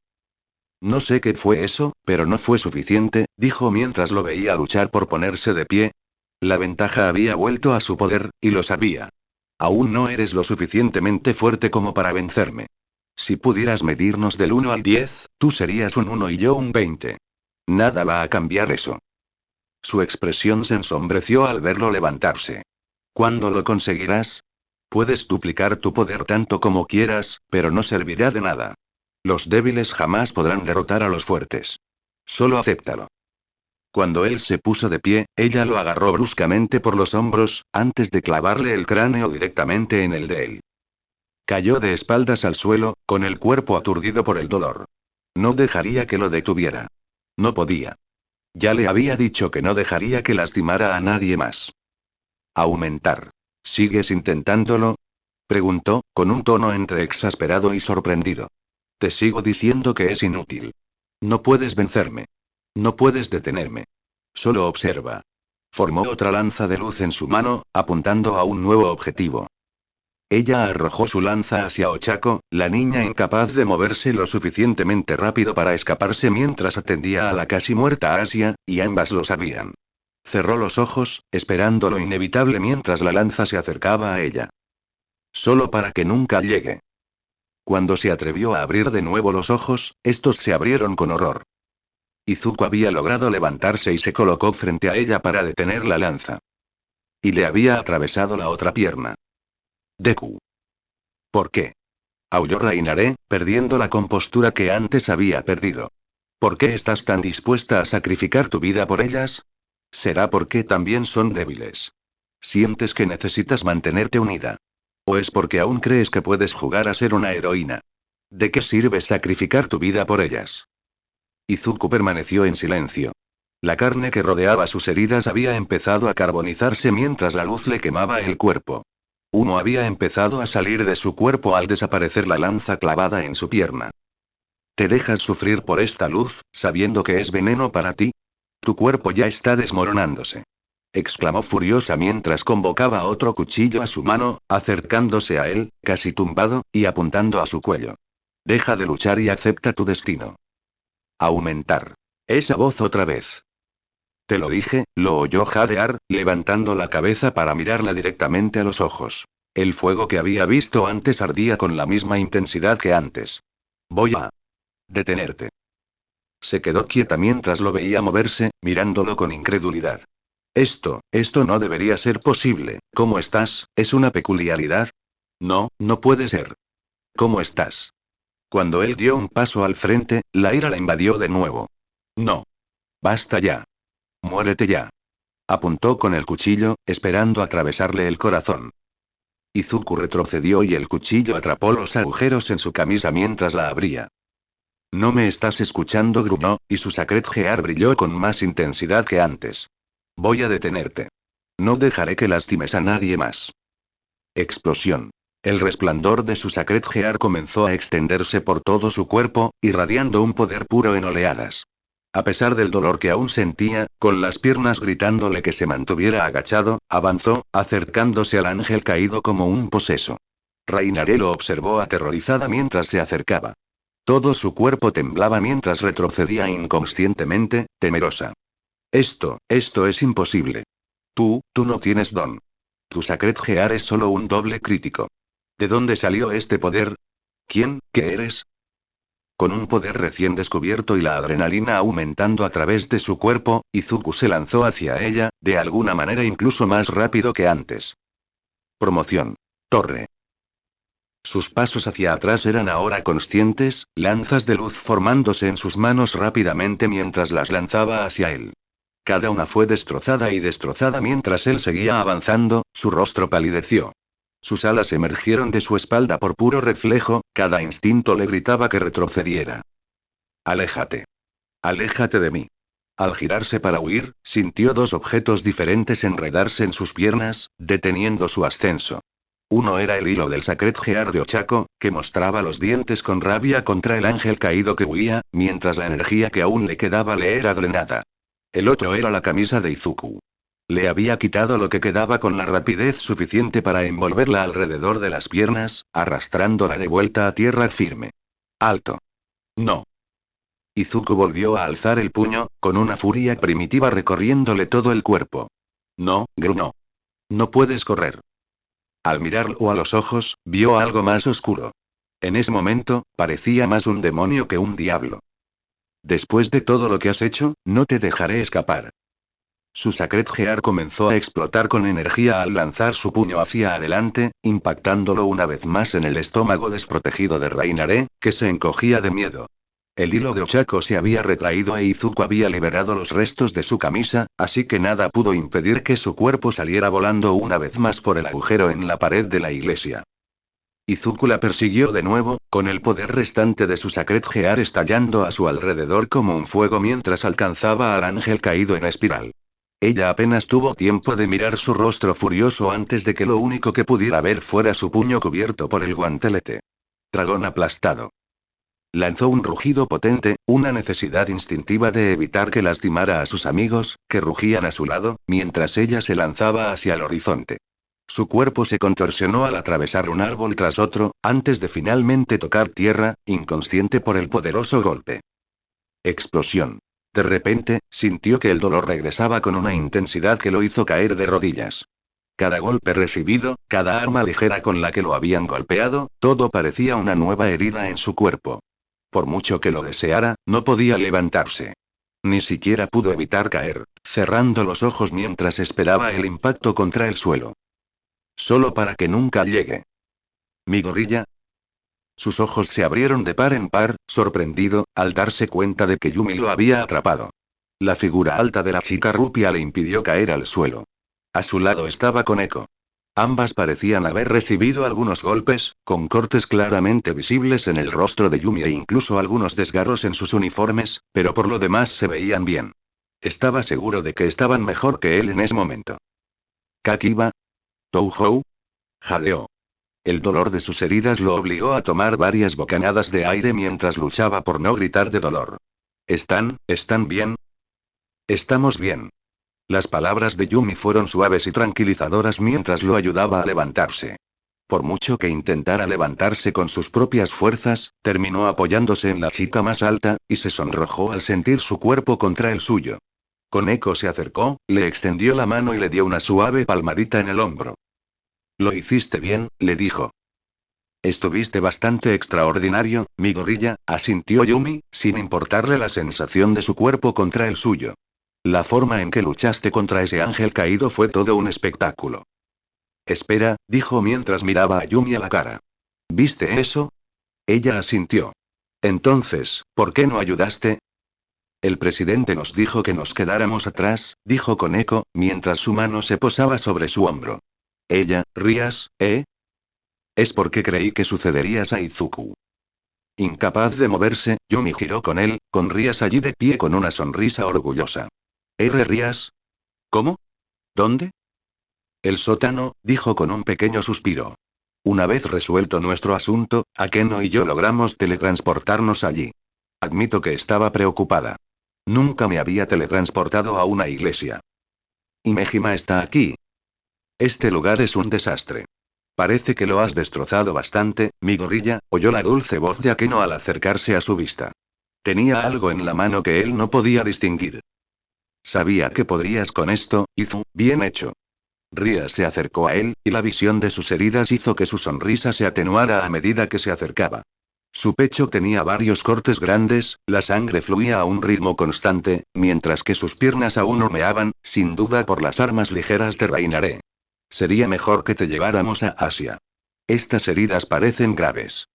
No sé qué fue eso, pero no fue suficiente, dijo mientras lo veía luchar por ponerse de pie. La ventaja había vuelto a su poder, y lo sabía. Aún no eres lo suficientemente fuerte como para vencerme. Si pudieras medirnos del 1 al 10, tú serías un 1 y yo un 20. Nada va a cambiar eso. Su expresión se ensombreció al verlo levantarse. ¿Cuándo lo conseguirás? Puedes duplicar tu poder tanto como quieras, pero no servirá de nada. Los débiles jamás podrán derrotar a los fuertes. Solo acéptalo. Cuando él se puso de pie, ella lo agarró bruscamente por los hombros, antes de clavarle el cráneo directamente en el de él. Cayó de espaldas al suelo, con el cuerpo aturdido por el dolor. No dejaría que lo detuviera. No podía. Ya le había dicho que no dejaría que lastimara a nadie más. Aumentar. ¿Sigues intentándolo? Preguntó, con un tono entre exasperado y sorprendido. Te sigo diciendo que es inútil. No puedes vencerme. No puedes detenerme. Solo observa. Formó otra lanza de luz en su mano, apuntando a un nuevo objetivo. Ella arrojó su lanza hacia Ochako, la niña incapaz de moverse lo suficientemente rápido para escaparse mientras atendía a la casi muerta Asia, y ambas lo sabían. Cerró los ojos, esperando lo inevitable mientras la lanza se acercaba a ella. Solo para que nunca llegue. Cuando se atrevió a abrir de nuevo los ojos, estos se abrieron con horror. Izuku había logrado levantarse y se colocó frente a ella para detener la lanza. Y le había atravesado la otra pierna. Deku. ¿Por qué? Aulló Rainaré, perdiendo la compostura que antes había perdido. ¿Por qué estás tan dispuesta a sacrificar tu vida por ellas? ¿Será porque también son débiles? ¿Sientes que necesitas mantenerte unida? ¿O es porque aún crees que puedes jugar a ser una heroína? ¿De qué sirve sacrificar tu vida por ellas? Izuku permaneció en silencio. La carne que rodeaba sus heridas había empezado a carbonizarse mientras la luz le quemaba el cuerpo. Humo había empezado a salir de su cuerpo al desaparecer la lanza clavada en su pierna. ¿Te dejas sufrir por esta luz, sabiendo que es veneno para ti? Tu cuerpo ya está desmoronándose. Exclamó furiosa mientras convocaba otro cuchillo a su mano, acercándose a él, casi tumbado, y apuntando a su cuello. Deja de luchar y acepta tu destino. Aumentar. Esa voz otra vez. Te lo dije, lo oyó jadear, levantando la cabeza para mirarla directamente a los ojos. El fuego que había visto antes ardía con la misma intensidad que antes. Voy a detenerte. Se quedó quieta mientras lo veía moverse, mirándolo con incredulidad. Esto no debería ser posible. ¿Cómo estás? ¿Es una peculiaridad? No, no puede ser. ¿Cómo estás? Cuando él dio un paso al frente, la ira la invadió de nuevo. No. Basta ya. Muérete ya. Apuntó con el cuchillo, esperando atravesarle el corazón. Izuku retrocedió y el cuchillo atrapó los agujeros en su camisa mientras la abría. No me estás escuchando, gruñó, y su Sacred Gear brilló con más intensidad que antes. Voy a detenerte. No dejaré que lastimes a nadie más. Explosión. El resplandor de su Sacred Gear comenzó a extenderse por todo su cuerpo, irradiando un poder puro en oleadas. A pesar del dolor que aún sentía, con las piernas gritándole que se mantuviera agachado, avanzó, acercándose al ángel caído como un poseso. Rainaré lo observó aterrorizada mientras se acercaba. Todo su cuerpo temblaba mientras retrocedía inconscientemente, temerosa. Esto es imposible. Tú no tienes don. Tu Sacred Gear es solo un doble crítico. ¿De dónde salió este poder? ¿Quién, qué eres? Con un poder recién descubierto y la adrenalina aumentando a través de su cuerpo, Izuku se lanzó hacia ella, de alguna manera incluso más rápido que antes. Promoción. Torre. Sus pasos hacia atrás eran ahora conscientes, lanzas de luz formándose en sus manos rápidamente mientras las lanzaba hacia él. Cada una fue destrozada y destrozada mientras él seguía avanzando, su rostro palideció. Sus alas emergieron de su espalda por puro reflejo, cada instinto le gritaba que retrocediera. Aléjate. Aléjate de mí. Al girarse para huir, sintió dos objetos diferentes enredarse en sus piernas, deteniendo su ascenso. Uno era el hilo del Sacred Gear de Ochako, que mostraba los dientes con rabia contra el ángel caído que huía, mientras la energía que aún le quedaba le era drenada. El otro era la camisa de Izuku. Le había quitado lo que quedaba con la rapidez suficiente para envolverla alrededor de las piernas, arrastrándola de vuelta a tierra firme. ¡Alto! No. Izuku volvió a alzar el puño, con una furia primitiva recorriéndole todo el cuerpo. No, gruñó. No puedes correr. Al mirarlo a los ojos, vio algo más oscuro. En ese momento, parecía más un demonio que un diablo. Después de todo lo que has hecho, no te dejaré escapar. Su Sacred Gear comenzó a explotar con energía al lanzar su puño hacia adelante, impactándolo una vez más en el estómago desprotegido de Rainaré, que se encogía de miedo. El hilo de Ochako se había retraído e Izuku había liberado los restos de su camisa, así que nada pudo impedir que su cuerpo saliera volando una vez más por el agujero en la pared de la iglesia. Izuku la persiguió de nuevo, con el poder restante de su Sacred Gear estallando a su alrededor como un fuego mientras alcanzaba al ángel caído en espiral. Ella apenas tuvo tiempo de mirar su rostro furioso antes de que lo único que pudiera ver fuera su puño cubierto por el guantelete. Dragón aplastado. Lanzó un rugido potente, una necesidad instintiva de evitar que lastimara a sus amigos, que rugían a su lado, mientras ella se lanzaba hacia el horizonte. Su cuerpo se contorsionó al atravesar un árbol tras otro, antes de finalmente tocar tierra, inconsciente por el poderoso golpe. Explosión. De repente, sintió que el dolor regresaba con una intensidad que lo hizo caer de rodillas. Cada golpe recibido, cada arma ligera con la que lo habían golpeado, todo parecía una nueva herida en su cuerpo. Por mucho que lo deseara, no podía levantarse. Ni siquiera pudo evitar caer, cerrando los ojos mientras esperaba el impacto contra el suelo. Solo para que nunca llegue. ¿Mi gorilla? Sus ojos se abrieron de par en par, sorprendido, al darse cuenta de que Yumi lo había atrapado. La figura alta de la chica rupia le impidió caer al suelo. A su lado estaba Koneko. Ambas parecían haber recibido algunos golpes, con cortes claramente visibles en el rostro de Yumi e incluso algunos desgarros en sus uniformes, pero por lo demás se veían bien. Estaba seguro de que estaban mejor que él en ese momento. ¿Kakiba? ¿Touhou? Jadeó. El dolor de sus heridas lo obligó a tomar varias bocanadas de aire mientras luchaba por no gritar de dolor. ¿Están bien? Estamos bien. Las palabras de Yumi fueron suaves y tranquilizadoras mientras lo ayudaba a levantarse. Por mucho que intentara levantarse con sus propias fuerzas, terminó apoyándose en la chica más alta, y se sonrojó al sentir su cuerpo contra el suyo. Koneko se acercó, le extendió la mano y le dio una suave palmadita en el hombro. Lo hiciste bien, le dijo. Estuviste bastante extraordinario, mi gorilla, asintió Yumi, sin importarle la sensación de su cuerpo contra el suyo. La forma en que luchaste contra ese ángel caído fue todo un espectáculo. Espera, dijo mientras miraba a Yumi a la cara. ¿Viste eso? Ella asintió. Entonces, ¿por qué no ayudaste? El presidente nos dijo que nos quedáramos atrás, dijo Koneko, mientras su mano se posaba sobre su hombro. Ella, Rías, ¿eh? Es porque creí que sucederías a Izuku. Incapaz de moverse, Yumi giró con él, con Rías allí de pie con una sonrisa orgullosa. ¿Rías? ¿Cómo? ¿Dónde? El sótano, dijo con un pequeño suspiro. Una vez resuelto nuestro asunto, Akeno y yo logramos teletransportarnos allí. Admito que estaba preocupada. Nunca me había teletransportado a una iglesia. ¿Y Mejima está aquí? Este lugar es un desastre. Parece que lo has destrozado bastante, mi gorilla, oyó la dulce voz de Akeno al acercarse a su vista. Tenía algo en la mano que él no podía distinguir. Sabía que podrías con esto, Izu, bien hecho. Ria se acercó a él, y la visión de sus heridas hizo que su sonrisa se atenuara a medida que se acercaba. Su pecho tenía varios cortes grandes, la sangre fluía a un ritmo constante, mientras que sus piernas aún humeaban, sin duda por las armas ligeras de Reinaré. Sería mejor que te lleváramos a Asia. Estas heridas parecen graves.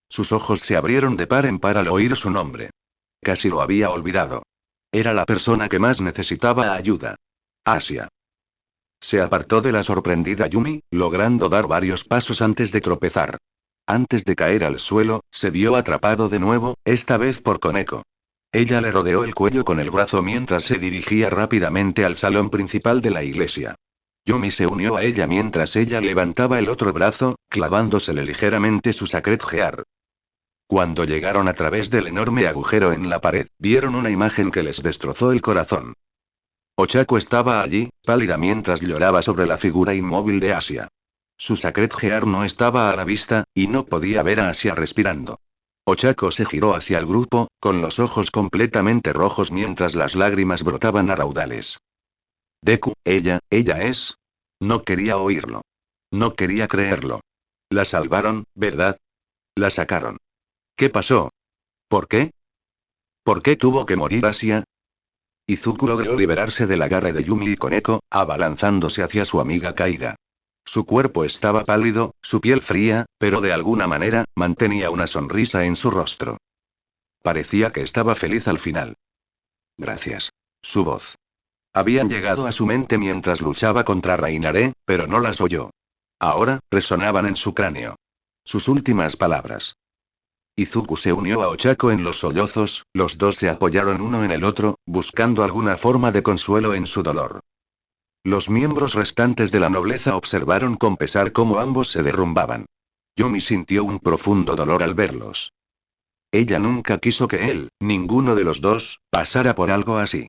Sus ojos se abrieron de par en par al oír su nombre. Casi lo había olvidado. Era la persona que más necesitaba ayuda. Asia. Se apartó de la sorprendida Yumi, logrando dar varios pasos antes de tropezar. Antes de caer al suelo, se vio atrapado de nuevo, esta vez por Koneko. Ella le rodeó el cuello con el brazo mientras se dirigía rápidamente al salón principal de la iglesia. Yumi se unió a ella mientras ella levantaba el otro brazo, clavándosele ligeramente su Sacred Gear. Cuando llegaron a través del enorme agujero en la pared, vieron una imagen que les destrozó el corazón. Ochako estaba allí, pálida mientras lloraba sobre la figura inmóvil de Asia. Su Sacred Gear no estaba a la vista, y no podía ver a Asia respirando. Ochako se giró hacia el grupo, con los ojos completamente rojos mientras las lágrimas brotaban a raudales. Deku, ella es. No quería oírlo. No quería creerlo. La salvaron, ¿verdad? La sacaron. ¿Qué pasó? ¿Por qué? ¿Por qué tuvo que morir Asia? Izuku logró liberarse del agarre de Yumi y Koneko, abalanzándose hacia su amiga caída. Su cuerpo estaba pálido, su piel fría, pero de alguna manera, mantenía una sonrisa en su rostro. Parecía que estaba feliz al final. Gracias. Su voz. Habían llegado a su mente mientras luchaba contra Reinaré, pero no las oyó. Ahora, resonaban en su cráneo. Sus últimas palabras. Izuku se unió a Ochako en los sollozos, los dos se apoyaron uno en el otro, buscando alguna forma de consuelo en su dolor. Los miembros restantes de la nobleza observaron con pesar cómo ambos se derrumbaban. Yumi sintió un profundo dolor al verlos. Ella nunca quiso que él, ninguno de los dos, pasara por algo así.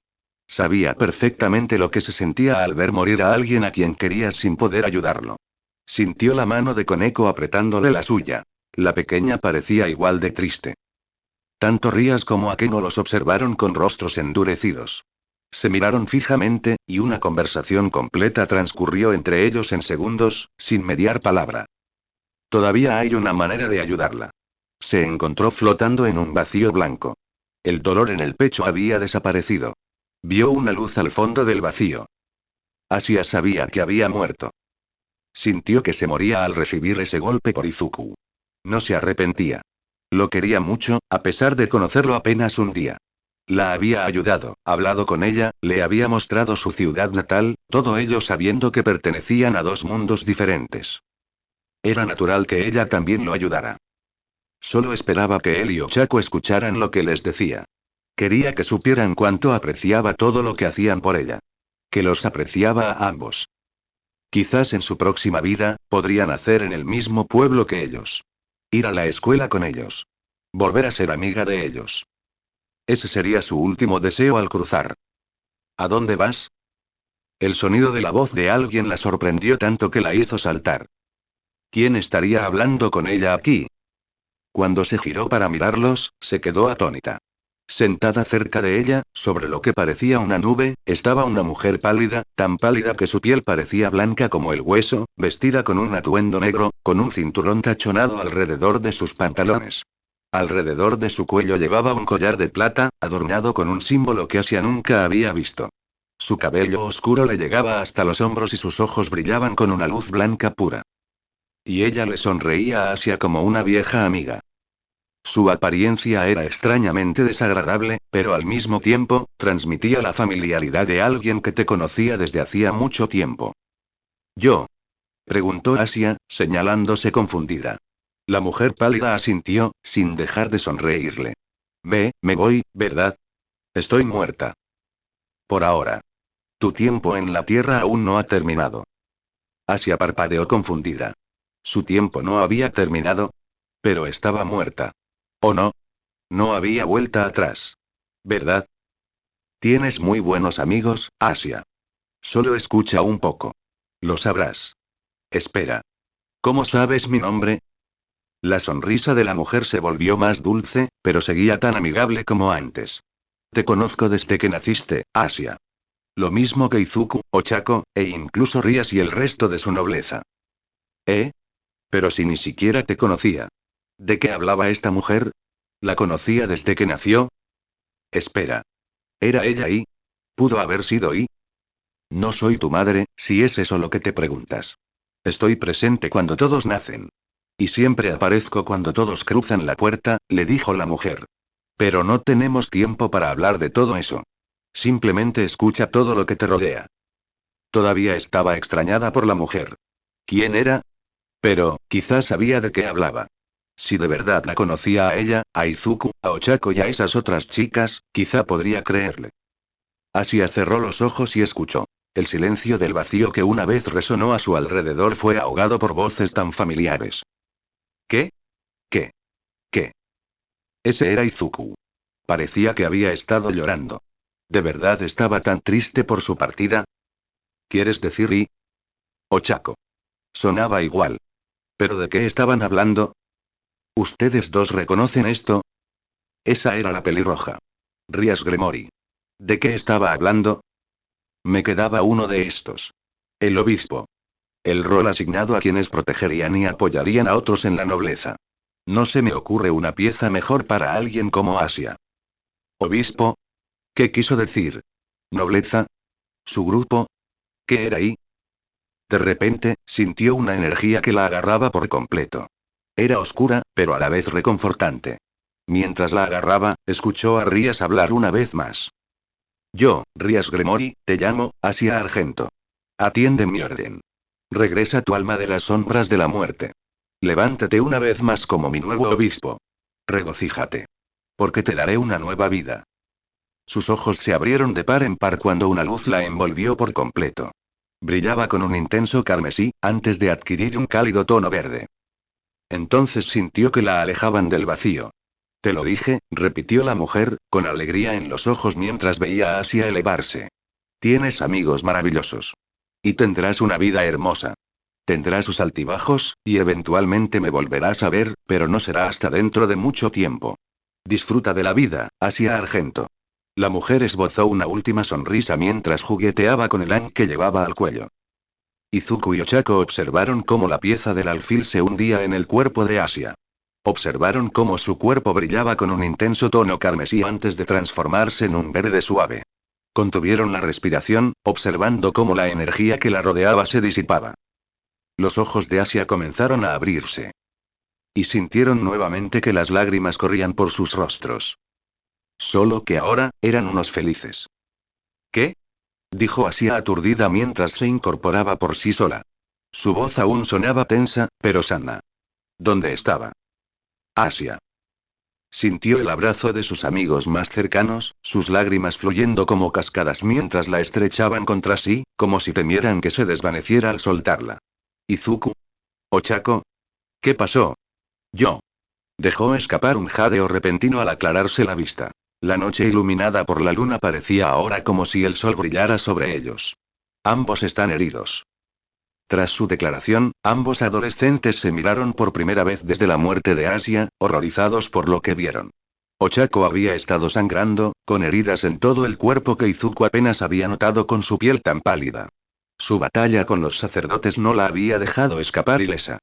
Sabía perfectamente lo que se sentía al ver morir a alguien a quien quería sin poder ayudarlo. Sintió la mano de Koneko apretándole la suya. La pequeña parecía igual de triste. Tanto Rías como Akeno los observaron con rostros endurecidos. Se miraron fijamente, y una conversación completa transcurrió entre ellos en segundos, sin mediar palabra. Todavía hay una manera de ayudarla. Se encontró flotando en un vacío blanco. El dolor en el pecho había desaparecido. Vio una luz al fondo del vacío. Asia sabía que había muerto. Sintió que se moría al recibir ese golpe por Izuku. No se arrepentía. Lo quería mucho, a pesar de conocerlo apenas un día. La había ayudado, hablado con ella, le había mostrado su ciudad natal, todo ello sabiendo que pertenecían a dos mundos diferentes. Era natural que ella también lo ayudara. Solo esperaba que él y Ochako escucharan lo que les decía. Quería que supieran cuánto apreciaba todo lo que hacían por ella. Que los apreciaba a ambos. Quizás en su próxima vida, podría nacer en el mismo pueblo que ellos. Ir a la escuela con ellos. Volver a ser amiga de ellos. Ese sería su último deseo al cruzar. ¿A dónde vas? El sonido de la voz de alguien la sorprendió tanto que la hizo saltar. ¿Quién estaría hablando con ella aquí? Cuando se giró para mirarlos, se quedó atónita. Sentada cerca de ella, sobre lo que parecía una nube, estaba una mujer pálida, tan pálida que su piel parecía blanca como el hueso, vestida con un atuendo negro, con un cinturón tachonado alrededor de sus pantalones. Alrededor de su cuello llevaba un collar de plata, adornado con un símbolo que Asia nunca había visto. Su cabello oscuro le llegaba hasta los hombros y sus ojos brillaban con una luz blanca pura. Y ella le sonreía a Asia como una vieja amiga. Su apariencia era extrañamente desagradable, pero al mismo tiempo, transmitía la familiaridad de alguien que te conocía desde hacía mucho tiempo. ¿Yo? Preguntó Asia, señalándose confundida. La mujer pálida asintió, sin dejar de sonreírle. Me voy, ¿verdad? Estoy muerta. Por ahora. Tu tiempo en la Tierra aún no ha terminado. Asia parpadeó confundida. Su tiempo no había terminado. Pero estaba muerta. ¿O no? No había vuelta atrás. ¿Verdad? Tienes muy buenos amigos, Asia. Solo escucha un poco. Lo sabrás. Espera. ¿Cómo sabes mi nombre? La sonrisa de la mujer se volvió más dulce, pero seguía tan amigable como antes. Te conozco desde que naciste, Asia. Lo mismo que Izuku, Ochako, e incluso Rías y el resto de su nobleza. ¿Eh? Pero si ni siquiera te conocía. ¿De qué hablaba esta mujer? ¿La conocía desde que nació? Espera. ¿Era ella I? ¿Pudo haber sido I? No soy tu madre, si es eso lo que te preguntas. Estoy presente cuando todos nacen. Y siempre aparezco cuando todos cruzan la puerta, le dijo la mujer. Pero no tenemos tiempo para hablar de todo eso. Simplemente escucha todo lo que te rodea. Todavía estaba extrañada por la mujer. ¿Quién era? Pero, quizás sabía de qué hablaba. Si de verdad la conocía a ella, a Izuku, a Ochako y a esas otras chicas, quizá podría creerle. Asia cerró los ojos y escuchó. El silencio del vacío que una vez resonó a su alrededor fue ahogado por voces tan familiares. ¿Qué? ¿Qué? ¿Qué? Ese era Izuku. Parecía que había estado llorando. ¿De verdad estaba tan triste por su partida? ¿Quieres decir I? Ochako. Sonaba igual. ¿Pero de qué estaban hablando? ¿Ustedes dos reconocen esto? Esa era la pelirroja. Rías Gremory. ¿De qué estaba hablando? Me quedaba uno de estos. El obispo. El rol asignado a quienes protegerían y apoyarían a otros en la nobleza. No se me ocurre una pieza mejor para alguien como Asia. ¿Obispo? ¿Qué quiso decir? ¿Nobleza? ¿Su grupo? ¿Qué era ahí? De repente, sintió una energía que la agarraba por completo. Era oscura, pero a la vez reconfortante. Mientras la agarraba, escuchó a Rías hablar una vez más. Yo, Rías Gremory, te llamo, Asia Argento. Atiende mi orden. Regresa tu alma de las sombras de la muerte. Levántate una vez más como mi nuevo obispo. Regocíjate. Porque te daré una nueva vida. Sus ojos se abrieron de par en par cuando una luz la envolvió por completo. Brillaba con un intenso carmesí, antes de adquirir un cálido tono verde. Entonces sintió que la alejaban del vacío. Te lo dije, repitió la mujer, con alegría en los ojos mientras veía a Asia elevarse. Tienes amigos maravillosos. Y tendrás una vida hermosa. Tendrás sus altibajos, y eventualmente me volverás a ver, pero no será hasta dentro de mucho tiempo. Disfruta de la vida, Asia Argento. La mujer esbozó una última sonrisa mientras jugueteaba con el an que llevaba al cuello. Izuku y Ochako observaron cómo la pieza del alfil se hundía en el cuerpo de Asia. Observaron cómo su cuerpo brillaba con un intenso tono carmesí antes de transformarse en un verde suave. Contuvieron la respiración, observando cómo la energía que la rodeaba se disipaba. Los ojos de Asia comenzaron a abrirse. Y sintieron nuevamente que las lágrimas corrían por sus rostros. Solo que ahora, eran unos felices. ¿Qué? Dijo Asia aturdida mientras se incorporaba por sí sola. Su voz aún sonaba tensa, pero sana. ¿Dónde estaba? Asia. Sintió el abrazo de sus amigos más cercanos, sus lágrimas fluyendo como cascadas mientras la estrechaban contra sí, como si temieran que se desvaneciera al soltarla. ¿Izuku? ¿Ochako? ¿Qué pasó? Yo. Dejó escapar un jadeo repentino al aclararse la vista. La noche iluminada por la luna parecía ahora como si el sol brillara sobre ellos. Ambos están heridos. Tras su declaración, ambos adolescentes se miraron por primera vez desde la muerte de Asia, horrorizados por lo que vieron. Ochako había estado sangrando, con heridas en todo el cuerpo que Izuku apenas había notado con su piel tan pálida. Su batalla con los sacerdotes no la había dejado escapar ilesa.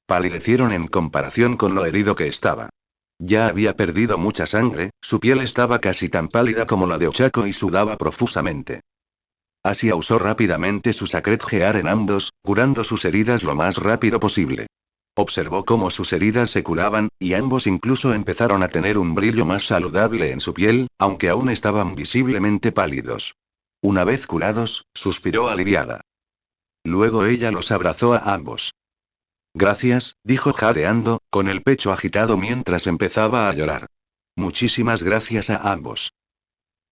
Palidecieron en comparación con lo herido que estaba. Ya había perdido mucha sangre, su piel estaba casi tan pálida como la de Ochako y sudaba profusamente. Asia usó rápidamente su Sacred Gear en ambos, curando sus heridas lo más rápido posible. Observó cómo sus heridas se curaban, y ambos incluso empezaron a tener un brillo más saludable en su piel, aunque aún estaban visiblemente pálidos. Una vez curados, suspiró aliviada. Luego ella los abrazó a ambos. Gracias, dijo jadeando, con el pecho agitado mientras empezaba a llorar. Muchísimas gracias a ambos.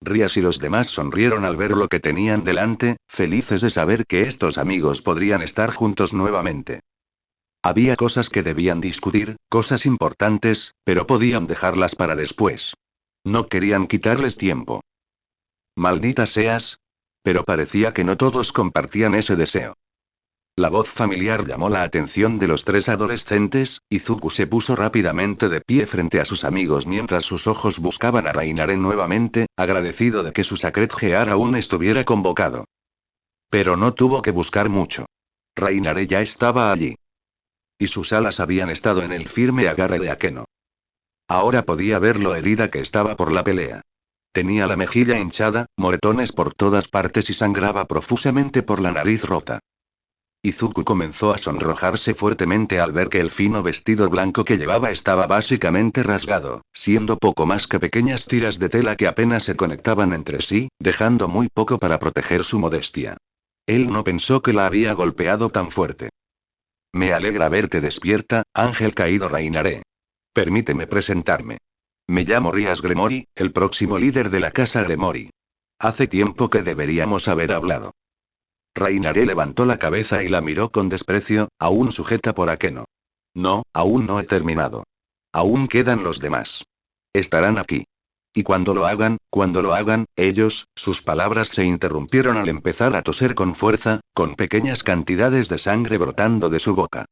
Rías y los demás sonrieron al ver lo que tenían delante, felices de saber que estos amigos podrían estar juntos nuevamente. Había cosas que debían discutir, cosas importantes, pero podían dejarlas para después. No querían quitarles tiempo. Maldita seas. Pero parecía que no todos compartían ese deseo. La voz familiar llamó la atención de los tres adolescentes, y Izuku se puso rápidamente de pie frente a sus amigos mientras sus ojos buscaban a Rainare nuevamente, agradecido de que su Sacred Gear aún estuviera convocado. Pero no tuvo que buscar mucho. Rainare ya estaba allí. Y sus alas habían estado en el firme agarre de Akeno. Ahora podía ver lo herida que estaba por la pelea. Tenía la mejilla hinchada, moretones por todas partes y sangraba profusamente por la nariz rota. Izuku comenzó a sonrojarse fuertemente al ver que el fino vestido blanco que llevaba estaba básicamente rasgado, siendo poco más que pequeñas tiras de tela que apenas se conectaban entre sí, dejando muy poco para proteger su modestia. Él no pensó que la había golpeado tan fuerte. Me alegra verte despierta, ángel caído Rainare. Permíteme presentarme. Me llamo Rías Gremory, el próximo líder de la casa Gremory. Hace tiempo que deberíamos haber hablado. Rainare levantó la cabeza y la miró con desprecio, aún sujeta por Akeno. No, aún no he terminado. Aún quedan los demás. Estarán aquí. Y cuando lo hagan, ellos, sus palabras se interrumpieron al empezar a toser con fuerza, con pequeñas cantidades de sangre brotando de su boca.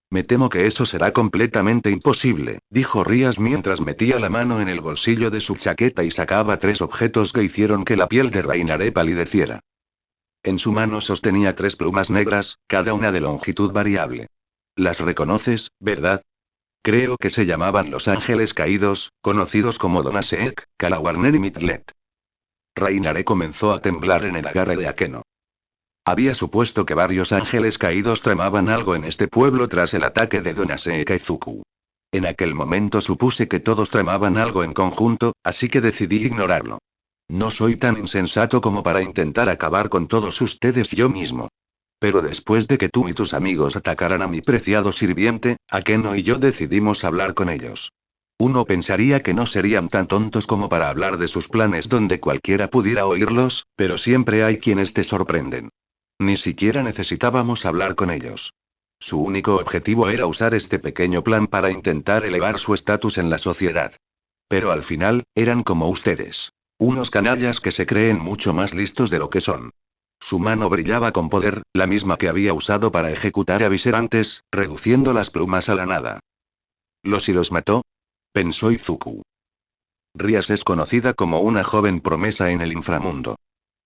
Me temo que eso será completamente imposible, dijo Rías mientras metía la mano en el bolsillo de su chaqueta y sacaba 3 objetos que hicieron que la piel de Rainare palideciera. En su mano sostenía 3 plumas negras, cada una de longitud variable. ¿Las reconoces, verdad? Creo que se llamaban los ángeles caídos, conocidos como Donaseek, Kalawarner y Mitlet. Rainare comenzó a temblar en el agarre de Akeno. Había supuesto que varios ángeles caídos tramaban algo en este pueblo tras el ataque de Donaseek a Izuku. En aquel momento supuse que todos tramaban algo en conjunto, así que decidí ignorarlo. No soy tan insensato como para intentar acabar con todos ustedes yo mismo. Pero después de que tú y tus amigos atacaran a mi preciado sirviente, Akeno y yo decidimos hablar con ellos. Uno pensaría que no serían tan tontos como para hablar de sus planes donde cualquiera pudiera oírlos, pero siempre hay quienes te sorprenden. Ni siquiera necesitábamos hablar con ellos. Su único objetivo era usar este pequeño plan para intentar elevar su estatus en la sociedad. Pero al final, eran como ustedes. Unos canallas que se creen mucho más listos de lo que son. Su mano brillaba con poder, la misma que había usado para ejecutar a Viser antes, reduciendo las plumas a la nada. ¿Los y los mató? Pensó Izuku. Rías es conocida como una joven promesa en el inframundo.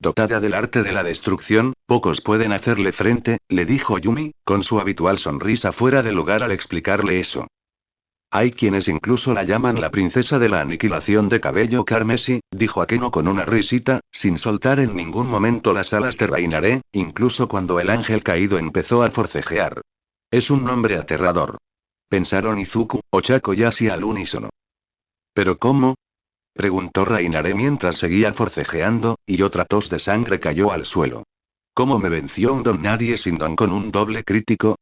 Dotada del arte de la destrucción, pocos pueden hacerle frente, le dijo Yumi, con su habitual sonrisa fuera de lugar al explicarle eso. Hay quienes incluso la llaman la princesa de la aniquilación de cabello carmesí, dijo Akeno con una risita, sin soltar en ningún momento las alas de Reinaré, incluso cuando el ángel caído empezó a forcejear. Es un nombre aterrador. Pensaron Izuku, Ochako y Ashi al unísono. ¿Pero cómo? Preguntó Reinaré mientras seguía forcejeando, y otra tos de sangre cayó al suelo. ¿Cómo me venció un don nadie sin don con un doble crítico?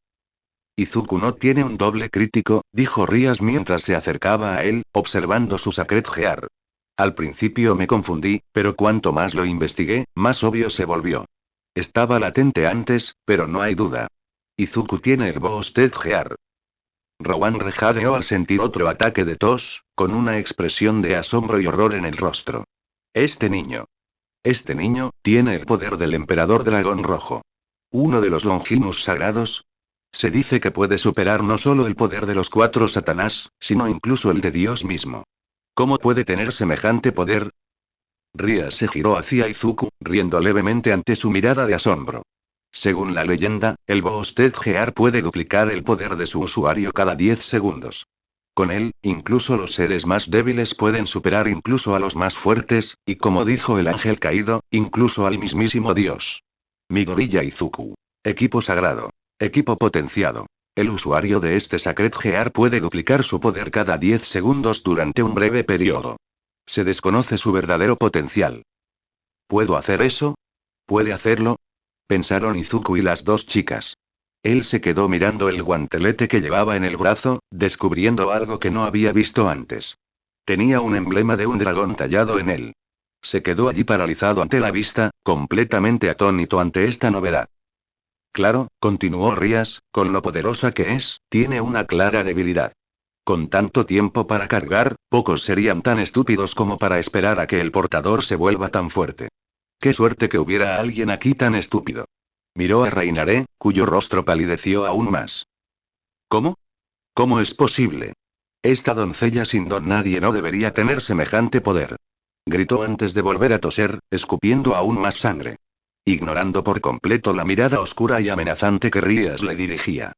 Izuku no tiene un doble crítico, dijo Rías mientras se acercaba a él, observando su sacred gear. Al principio me confundí, pero cuanto más lo investigué, más obvio se volvió. Estaba latente antes, pero no hay duda. Izuku tiene el Boosted Gear. Rowan rejadeó al sentir otro ataque de tos, con una expresión de asombro y horror en el rostro. Este niño. Este niño, tiene el poder del emperador dragón rojo. Uno de los Longinus sagrados. Se dice que puede superar no solo el poder de los cuatro Satanás, sino incluso el de Dios mismo. ¿Cómo puede tener semejante poder? Ria se giró hacia Izuku, riendo levemente ante su mirada de asombro. Según la leyenda, el Boosted Gear puede duplicar el poder de su usuario cada 10 segundos. Con él, incluso los seres más débiles pueden superar incluso a los más fuertes, y como dijo el ángel caído, incluso al mismísimo Dios. Midoriya Izuku. Equipo sagrado. Equipo potenciado. El usuario de este Sacred Gear puede duplicar su poder cada 10 segundos durante un breve periodo. Se desconoce su verdadero potencial. ¿Puedo hacer eso? ¿Puede hacerlo? Pensaron Izuku y las dos chicas. Él se quedó mirando el guantelete que llevaba en el brazo, descubriendo algo que no había visto antes. Tenía un emblema de un dragón tallado en él. Se quedó allí paralizado ante la vista, completamente atónito ante esta novedad. Claro, continuó Rías, con lo poderosa que es, tiene una clara debilidad. Con tanto tiempo para cargar, pocos serían tan estúpidos como para esperar a que el portador se vuelva tan fuerte. Qué suerte que hubiera alguien aquí tan estúpido. Miró a Reinaré, cuyo rostro palideció aún más. ¿Cómo? ¿Cómo es posible? Esta doncella sin don nadie no debería tener semejante poder. Gritó antes de volver a toser, escupiendo aún más sangre. Ignorando por completo la mirada oscura y amenazante que Rías le dirigía.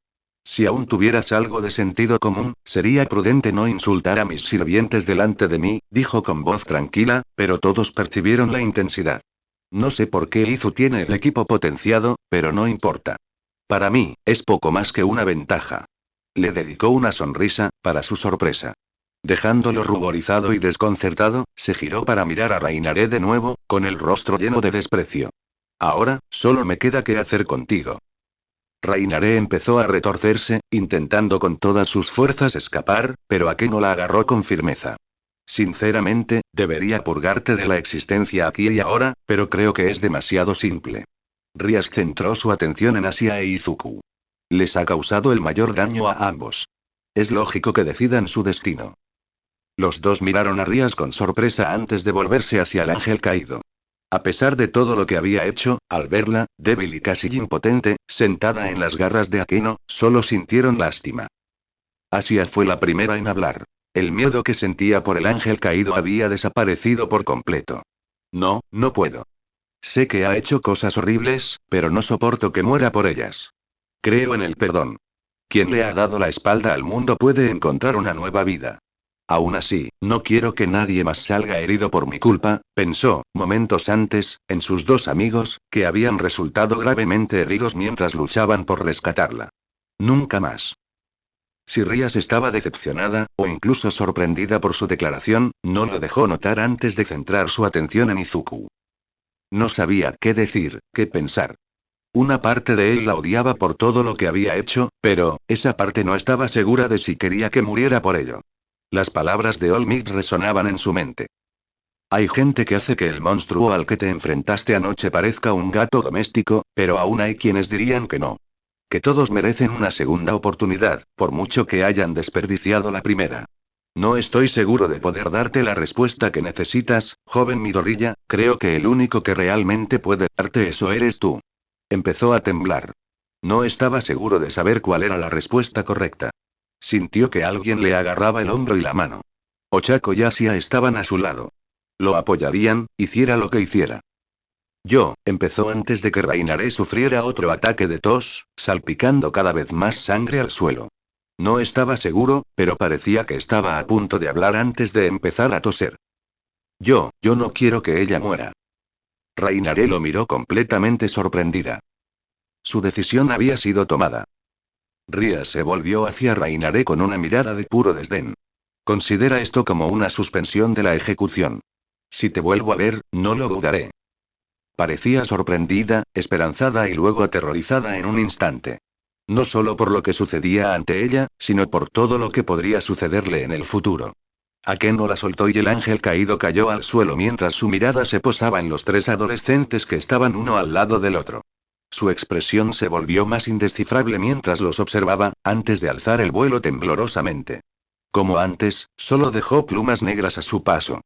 Si aún tuvieras algo de sentido común, sería prudente no insultar a mis sirvientes delante de mí, dijo con voz tranquila, pero todos percibieron la intensidad. No sé por qué Izu tiene el equipo potenciado, pero no importa. Para mí, es poco más que una ventaja. Le dedicó una sonrisa, para su sorpresa. Dejándolo ruborizado y desconcertado, se giró para mirar a Reinaré de nuevo, con el rostro lleno de desprecio. Ahora, solo me queda qué hacer contigo. Reinaré empezó a retorcerse, intentando con todas sus fuerzas escapar, pero Akeno la agarró con firmeza. Sinceramente, debería purgarte de la existencia aquí y ahora, pero creo que es demasiado simple. Rías centró su atención en Asia e Izuku. Les ha causado el mayor daño a ambos. Es lógico que decidan su destino. Los dos miraron a Rías con sorpresa antes de volverse hacia el ángel caído. A pesar de todo lo que había hecho, al verla, débil y casi impotente, sentada en las garras de Akeno, solo sintieron lástima. Asia fue la primera en hablar. El miedo que sentía por el ángel caído había desaparecido por completo. No, no puedo. Sé que ha hecho cosas horribles, pero no soporto que muera por ellas. Creo en el perdón. Quien le ha dado la espalda al mundo puede encontrar una nueva vida. Aún así, no quiero que nadie más salga herido por mi culpa, pensó, momentos antes, en sus dos amigos, que habían resultado gravemente heridos mientras luchaban por rescatarla. Nunca más. Si Rías estaba decepcionada, o incluso sorprendida por su declaración, no lo dejó notar antes de centrar su atención en Izuku. No sabía qué decir, qué pensar. Una parte de él la odiaba por todo lo que había hecho, pero, esa parte no estaba segura de si quería que muriera por ello. Las palabras de Olmid resonaban en su mente. Hay gente que hace que el monstruo al que te enfrentaste anoche parezca un gato doméstico, pero aún hay quienes dirían que no. Que todos merecen una segunda oportunidad, por mucho que hayan desperdiciado la primera. No estoy seguro de poder darte la respuesta que necesitas, joven Midorilla, creo que el único que realmente puede darte eso eres tú. Empezó a temblar. No estaba seguro de saber cuál era la respuesta correcta. Sintió que alguien le agarraba el hombro y la mano. Ochako y Asia estaban a su lado. Lo apoyarían, hiciera lo que hiciera. Yo, empezó antes de que Rainaré sufriera otro ataque de tos, salpicando cada vez más sangre al suelo. No estaba seguro, pero parecía que estaba a punto de hablar antes de empezar a toser. Yo no quiero que ella muera. Rainaré lo miró completamente sorprendida. Su decisión había sido tomada. Rías se volvió hacia Rainaré con una mirada de puro desdén. Considera esto como una suspensión de la ejecución. Si te vuelvo a ver, no lo dudaré. Parecía sorprendida, esperanzada y luego aterrorizada en un instante. No solo por lo que sucedía ante ella, sino por todo lo que podría sucederle en el futuro. Akeno la soltó y el ángel caído cayó al suelo mientras su mirada se posaba en los tres adolescentes que estaban uno al lado del otro. Su expresión se volvió más indescifrable mientras los observaba, antes de alzar el vuelo temblorosamente. Como antes, solo dejó plumas negras a su paso.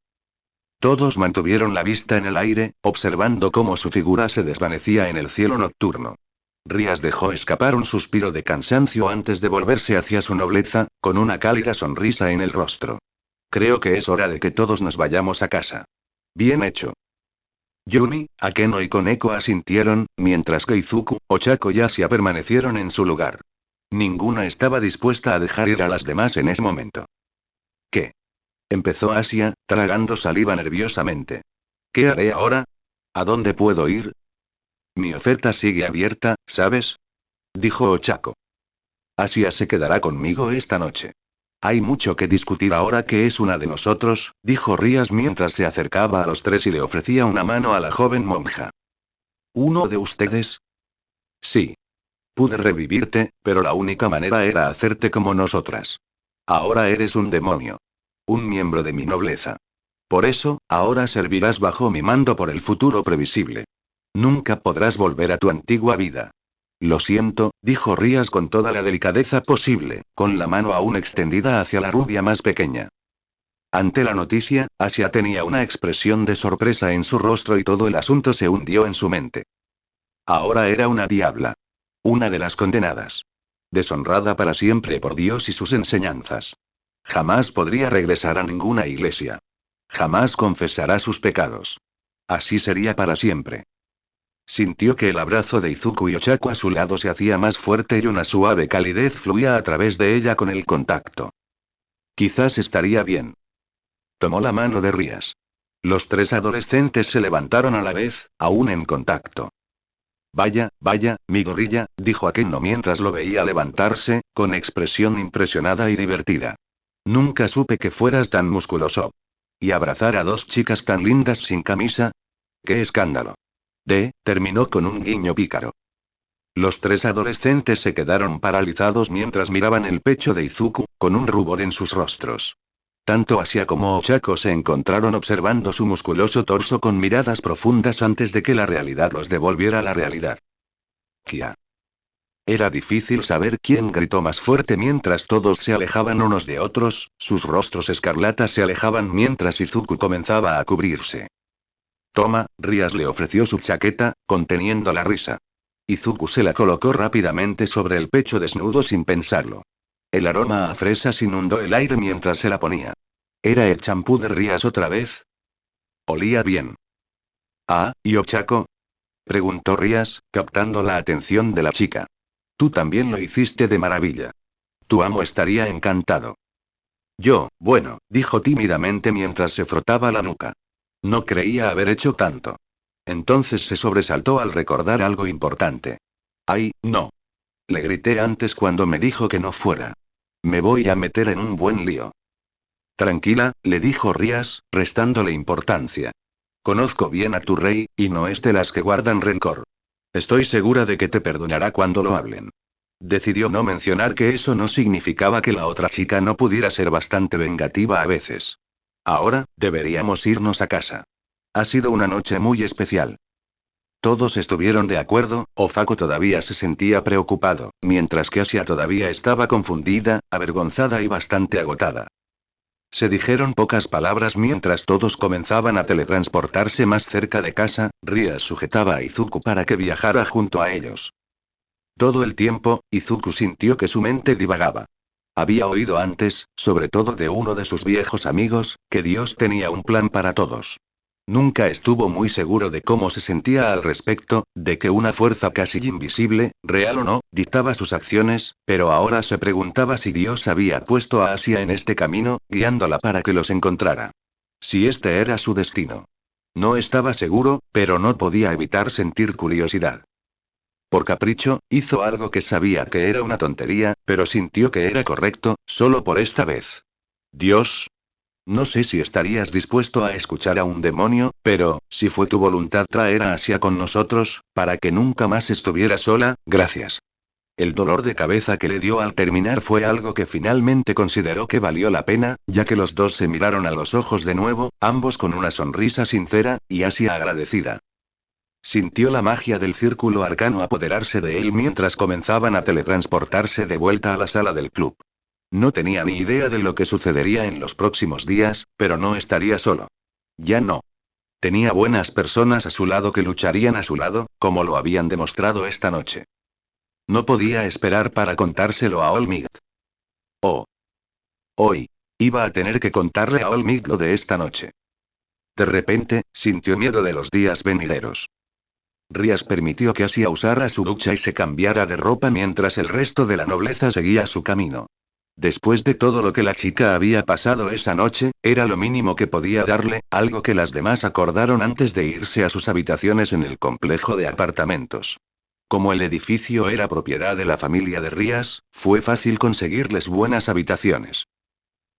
Todos mantuvieron la vista en el aire, observando cómo su figura se desvanecía en el cielo nocturno. Rías dejó escapar un suspiro de cansancio antes de volverse hacia su nobleza, con una cálida sonrisa en el rostro. Creo que es hora de que todos nos vayamos a casa. Bien hecho. Yumi, Akeno y Koneko asintieron, mientras que Izuku, Ochako y Asia permanecieron en su lugar. Ninguna estaba dispuesta a dejar ir a las demás en ese momento. ¿Qué? Empezó Asia, tragando saliva nerviosamente. ¿Qué haré ahora? ¿A dónde puedo ir? Mi oferta sigue abierta, ¿sabes? Dijo Ochako. Asia se quedará conmigo esta noche. Hay mucho que discutir ahora que es una de nosotros, dijo Rías mientras se acercaba a los tres y le ofrecía una mano a la joven monja. ¿Uno de ustedes? Sí. Pude revivirte, pero la única manera era hacerte como nosotras. Ahora eres un demonio. Un miembro de mi nobleza. Por eso, ahora servirás bajo mi mando por el futuro previsible. Nunca podrás volver a tu antigua vida. Lo siento, dijo Rías con toda la delicadeza posible, con la mano aún extendida hacia la rubia más pequeña. Ante la noticia, Asia tenía una expresión de sorpresa en su rostro y todo el asunto se hundió en su mente. Ahora era una diabla. Una de las condenadas. Deshonrada para siempre por Dios y sus enseñanzas. Jamás podría regresar a ninguna iglesia. Jamás confesará sus pecados. Así sería para siempre. Sintió que el abrazo de Izuku y Ochako a su lado se hacía más fuerte y una suave calidez fluía a través de ella con el contacto. Quizás estaría bien. Tomó la mano de Rías. Los tres adolescentes se levantaron a la vez, aún en contacto. Vaya, mi gorrilla, dijo Akeno mientras lo veía levantarse, con expresión impresionada y divertida. Nunca supe que fueras tan musculoso. ¿Y abrazar a dos chicas tan lindas sin camisa? ¡Qué escándalo! Terminó con un guiño pícaro. Los tres adolescentes se quedaron paralizados mientras miraban el pecho de Izuku, con un rubor en sus rostros. Tanto Asia como Ochako se encontraron observando su musculoso torso con miradas profundas antes de que la realidad los devolviera a la realidad. Kia. Era difícil saber quién gritó más fuerte mientras todos se alejaban unos de otros, sus rostros escarlatas se alejaban mientras Izuku comenzaba a cubrirse. Toma, Rías le ofreció su chaqueta, conteniendo la risa. Izuku se la colocó rápidamente sobre el pecho desnudo sin pensarlo. El aroma a fresas inundó el aire mientras se la ponía. ¿Era el champú de Rías otra vez? Olía bien. Ah, ¿y Ochako? Preguntó Rías, captando la atención de la chica. Tú también lo hiciste de maravilla. Tu amo estaría encantado. Bueno, dijo tímidamente mientras se frotaba la nuca. No creía haber hecho tanto. Entonces se sobresaltó al recordar algo importante. ¡Ay, no! Le grité antes cuando me dijo que no fuera. Me voy a meter en un buen lío. Tranquila, le dijo Rías, restándole importancia. Conozco bien a tu rey, y no es de las que guardan rencor. Estoy segura de que te perdonará cuando lo hablen. Decidió no mencionar que eso no significaba que la otra chica no pudiera ser bastante vengativa a veces. Ahora, deberíamos irnos a casa. Ha sido una noche muy especial. Todos estuvieron de acuerdo, Ofako todavía se sentía preocupado, mientras que Asia todavía estaba confundida, avergonzada y bastante agotada. Se dijeron pocas palabras mientras todos comenzaban a teletransportarse más cerca de casa. Ria sujetaba a Izuku para que viajara junto a ellos. Todo el tiempo, Izuku sintió que su mente divagaba. Había oído antes, sobre todo de uno de sus viejos amigos, que Dios tenía un plan para todos. Nunca estuvo muy seguro de cómo se sentía al respecto, de que una fuerza casi invisible, real o no, dictaba sus acciones, pero ahora se preguntaba si Dios había puesto a Asia en este camino, guiándola para que los encontrara. Si este era su destino. No estaba seguro, pero no podía evitar sentir curiosidad. Por capricho, hizo algo que sabía que era una tontería, pero sintió que era correcto, solo por esta vez. Dios. No sé si estarías dispuesto a escuchar a un demonio, pero, si fue tu voluntad traer a Asia con nosotros, para que nunca más estuviera sola, gracias. El dolor de cabeza que le dio al terminar fue algo que finalmente consideró que valió la pena, ya que los dos se miraron a los ojos de nuevo, ambos con una sonrisa sincera, y Asia agradecida. Sintió la magia del círculo arcano apoderarse de él mientras comenzaban a teletransportarse de vuelta a la sala del club. No tenía ni idea de lo que sucedería en los próximos días, pero no estaría solo. Ya no. Tenía buenas personas a su lado que lucharían a su lado, como lo habían demostrado esta noche. No podía esperar para contárselo a Olmigt. Oh. Hoy. Iba a tener que contarle a Olmigt lo de esta noche. De repente, sintió miedo de los días venideros. Rías permitió que Asia usara su ducha y se cambiara de ropa mientras el resto de la nobleza seguía su camino. Después de todo lo que la chica había pasado esa noche, era lo mínimo que podía darle, algo que las demás acordaron antes de irse a sus habitaciones en el complejo de apartamentos. Como el edificio era propiedad de la familia de Rías, fue fácil conseguirles buenas habitaciones.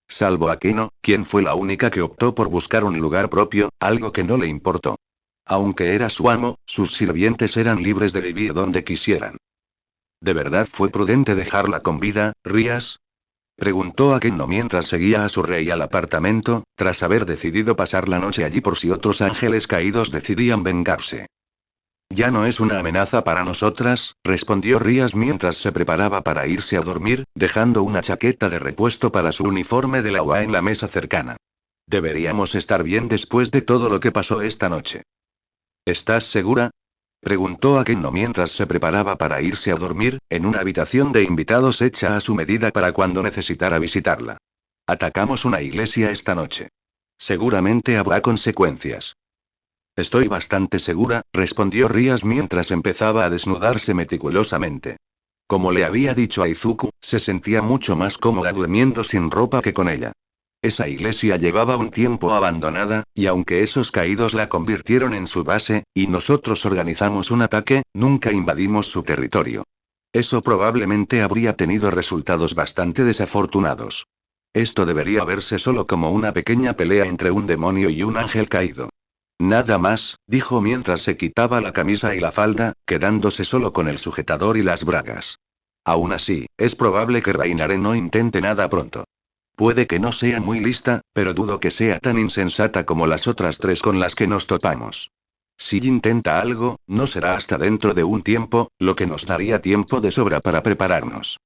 Salvo a Keno, quien fue la única que optó por buscar un lugar propio, algo que no le importó. Aunque era su amo, sus sirvientes eran libres de vivir donde quisieran. ¿De verdad fue prudente dejarla con vida, Rías? Preguntó a Keno mientras seguía a su rey al apartamento, tras haber decidido pasar la noche allí por si otros ángeles caídos decidían vengarse. Ya no es una amenaza para nosotras, respondió Rías mientras se preparaba para irse a dormir, dejando una chaqueta de repuesto para su uniforme de la UA en la mesa cercana. Deberíamos estar bien después de todo lo que pasó esta noche. ¿Estás segura? Preguntó a Keno mientras se preparaba para irse a dormir, en una habitación de invitados hecha a su medida para cuando necesitara visitarla. Atacamos una iglesia esta noche. Seguramente habrá consecuencias. Estoy bastante segura, respondió Rías mientras empezaba a desnudarse meticulosamente. Como le había dicho a Izuku, se sentía mucho más cómoda durmiendo sin ropa que con ella. Esa iglesia llevaba un tiempo abandonada, y aunque esos caídos la convirtieron en su base, y nosotros organizamos un ataque, nunca invadimos su territorio. Eso probablemente habría tenido resultados bastante desafortunados. Esto debería verse solo como una pequeña pelea entre un demonio y un ángel caído. Nada más, dijo mientras se quitaba la camisa y la falda, quedándose solo con el sujetador y las bragas. Aún así, es probable que Rainare no intente nada pronto. Puede que no sea muy lista, pero dudo que sea tan insensata como las otras tres con las que nos topamos. Si intenta algo, no será hasta dentro de un tiempo, lo que nos daría tiempo de sobra para prepararnos.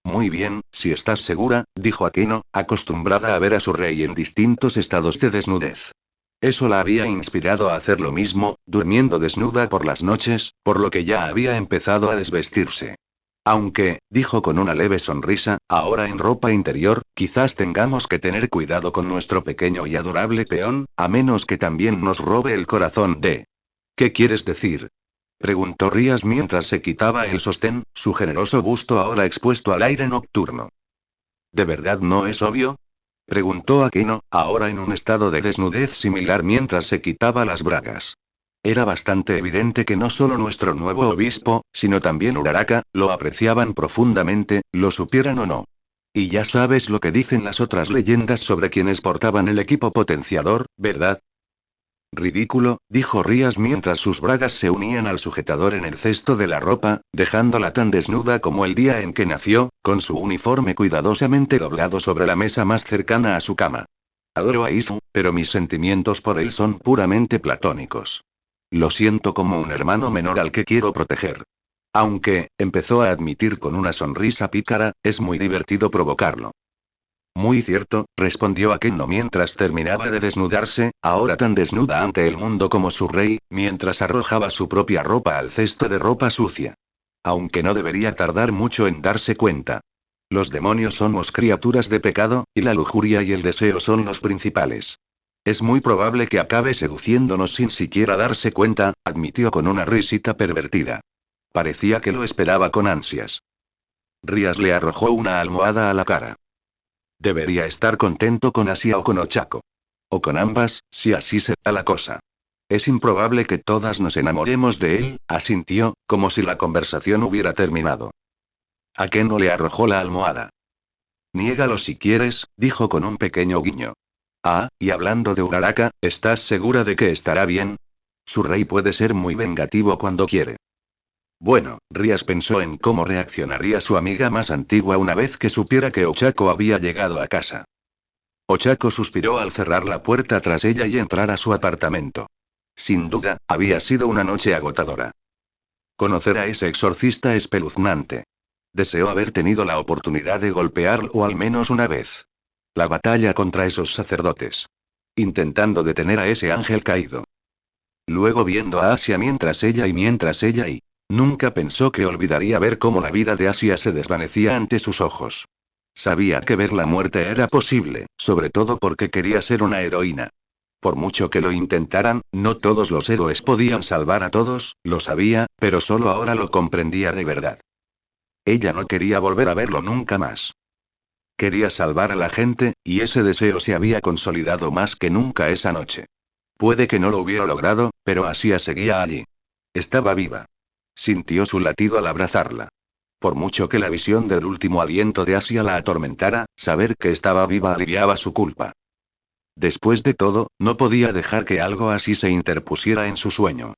Muy bien, si estás segura, dijo Akeno, acostumbrada a ver a su rey en distintos estados de desnudez. Eso la había inspirado a hacer lo mismo, durmiendo desnuda por las noches, por lo que ya había empezado a desvestirse. Aunque, dijo con una leve sonrisa, ahora en ropa interior, quizás tengamos que tener cuidado con nuestro pequeño y adorable peón, a menos que también nos robe el corazón de... ¿Qué quieres decir? Preguntó Rías mientras se quitaba el sostén, su generoso busto ahora expuesto al aire nocturno. ¿De verdad no es obvio? Preguntó Akeno, ahora en un estado de desnudez similar mientras se quitaba las bragas. Era bastante evidente que no solo nuestro nuevo obispo, sino también Uraraka, lo apreciaban profundamente, lo supieran o no. Y ya sabes lo que dicen las otras leyendas sobre quienes portaban el equipo potenciador, ¿verdad? Ridículo, dijo Rías mientras sus bragas se unían al sujetador en el cesto de la ropa, dejándola tan desnuda como el día en que nació, con su uniforme cuidadosamente doblado sobre la mesa más cercana a su cama. Adoro a Isu, pero mis sentimientos por él son puramente platónicos. Lo siento como un hermano menor al que quiero proteger. Aunque, empezó a admitir con una sonrisa pícara, es muy divertido provocarlo. Muy cierto, respondió Akeno mientras terminaba de desnudarse, ahora tan desnuda ante el mundo como su rey, mientras arrojaba su propia ropa al cesto de ropa sucia. Aunque no debería tardar mucho en darse cuenta. Los demonios somos criaturas de pecado, y la lujuria y el deseo son los principales. Es muy probable que acabe seduciéndonos sin siquiera darse cuenta, admitió con una risita pervertida. Parecía que lo esperaba con ansias. Rías le arrojó una almohada a la cara. Debería estar contento con Asia o con Ochako. O con ambas, si así se da la cosa. Es improbable que todas nos enamoremos de él, asintió, como si la conversación hubiera terminado. Akeno le arrojó la almohada. Niégalo si quieres, dijo con un pequeño guiño. Ah, y hablando de Uraraka, ¿estás segura de que estará bien? Su rey puede ser muy vengativo cuando quiere. Bueno, Rías pensó en cómo reaccionaría su amiga más antigua una vez que supiera que Ochako había llegado a casa. Ochako suspiró al cerrar la puerta tras ella y entrar a su apartamento. Sin duda, había sido una noche agotadora. Conocer a ese exorcista espeluznante. Deseó haber tenido la oportunidad de golpearlo al menos una vez. La batalla contra esos sacerdotes. Intentando detener a ese ángel caído. Luego viendo a Asia mientras ella y... Nunca pensó que olvidaría ver cómo la vida de Asia se desvanecía ante sus ojos. Sabía que ver la muerte era posible, sobre todo porque quería ser una heroína. Por mucho que lo intentaran, no todos los héroes podían salvar a todos, lo sabía, pero solo ahora lo comprendía de verdad. Ella no quería volver a verlo nunca más. Quería salvar a la gente, y ese deseo se había consolidado más que nunca esa noche. Puede que no lo hubiera logrado, pero Asia seguía allí. Estaba viva. Sintió su latido al abrazarla. Por mucho que la visión del último aliento de Asia la atormentara, saber que estaba viva aliviaba su culpa. Después de todo, no podía dejar que algo así se interpusiera en su sueño.